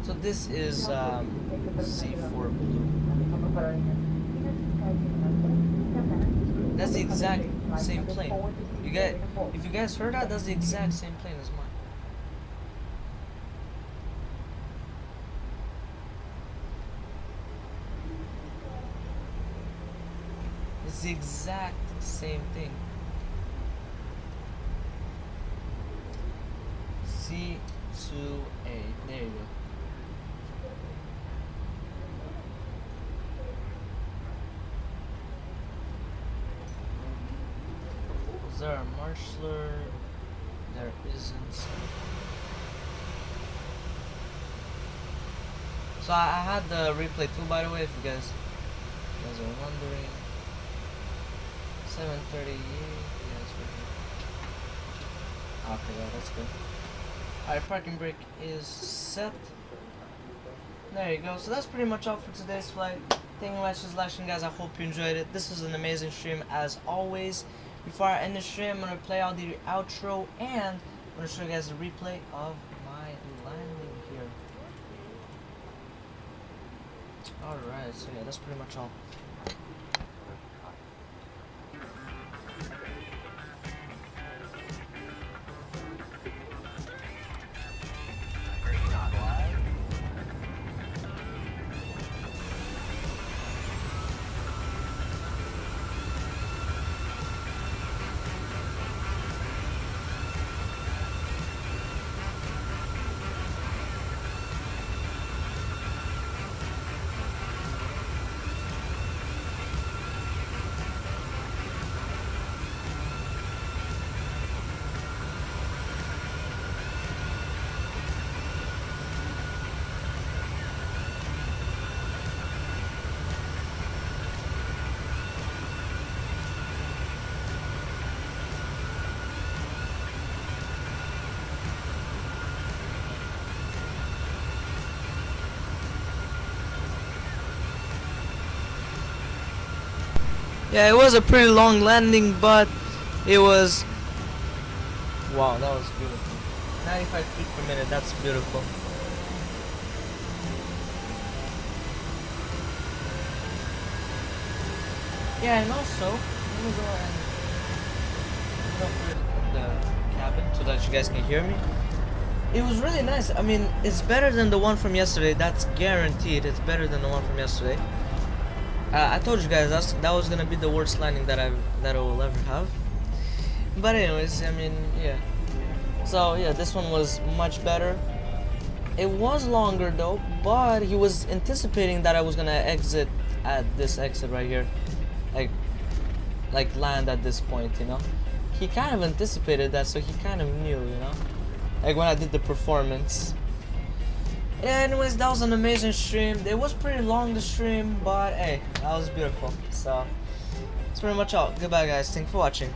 [SPEAKER 1] So this is C4 Blue. That's the exact same plane. If you guys heard that, that's the exact same plane as mine. It's the exact same thing. C2A. There you go. Is there a marshaller? There isn't. So I had the replay too, by the way, if you guys are wondering. 7:38. Yeah, it's right here. Okay, yeah, that's good. Alright, parking brake is set. There you go. So that's pretty much all for today's flight. Thank you much for watching, guys. I hope you enjoyed it. This was an amazing stream as always. Before I end the stream, I'm gonna play out the outro and I'm gonna show you guys a replay of my landing here. Alright, so yeah, that's pretty much all. Yeah, it was a pretty long landing, but it was... Wow, that was beautiful. 95 feet per minute, that's beautiful. Yeah, and also, let me go and open the cabin so that you guys can hear me. It was really nice. I mean, it's better than the one from yesterday. That's guaranteed. It's better than the one from yesterday. I told you guys that was gonna be the worst landing that I will ever have. But anyways, I mean, yeah. So yeah, this one was much better. It was longer though, but he was anticipating that I was gonna exit at this exit right here, like land at this point, you know. He kind of anticipated that, so he kind of knew, you know. Like when I did the performance. Yeah, anyways, that was an amazing stream. It was pretty long, the stream, but hey, that was beautiful. So That's pretty much all. Goodbye, guys. Thanks for watching.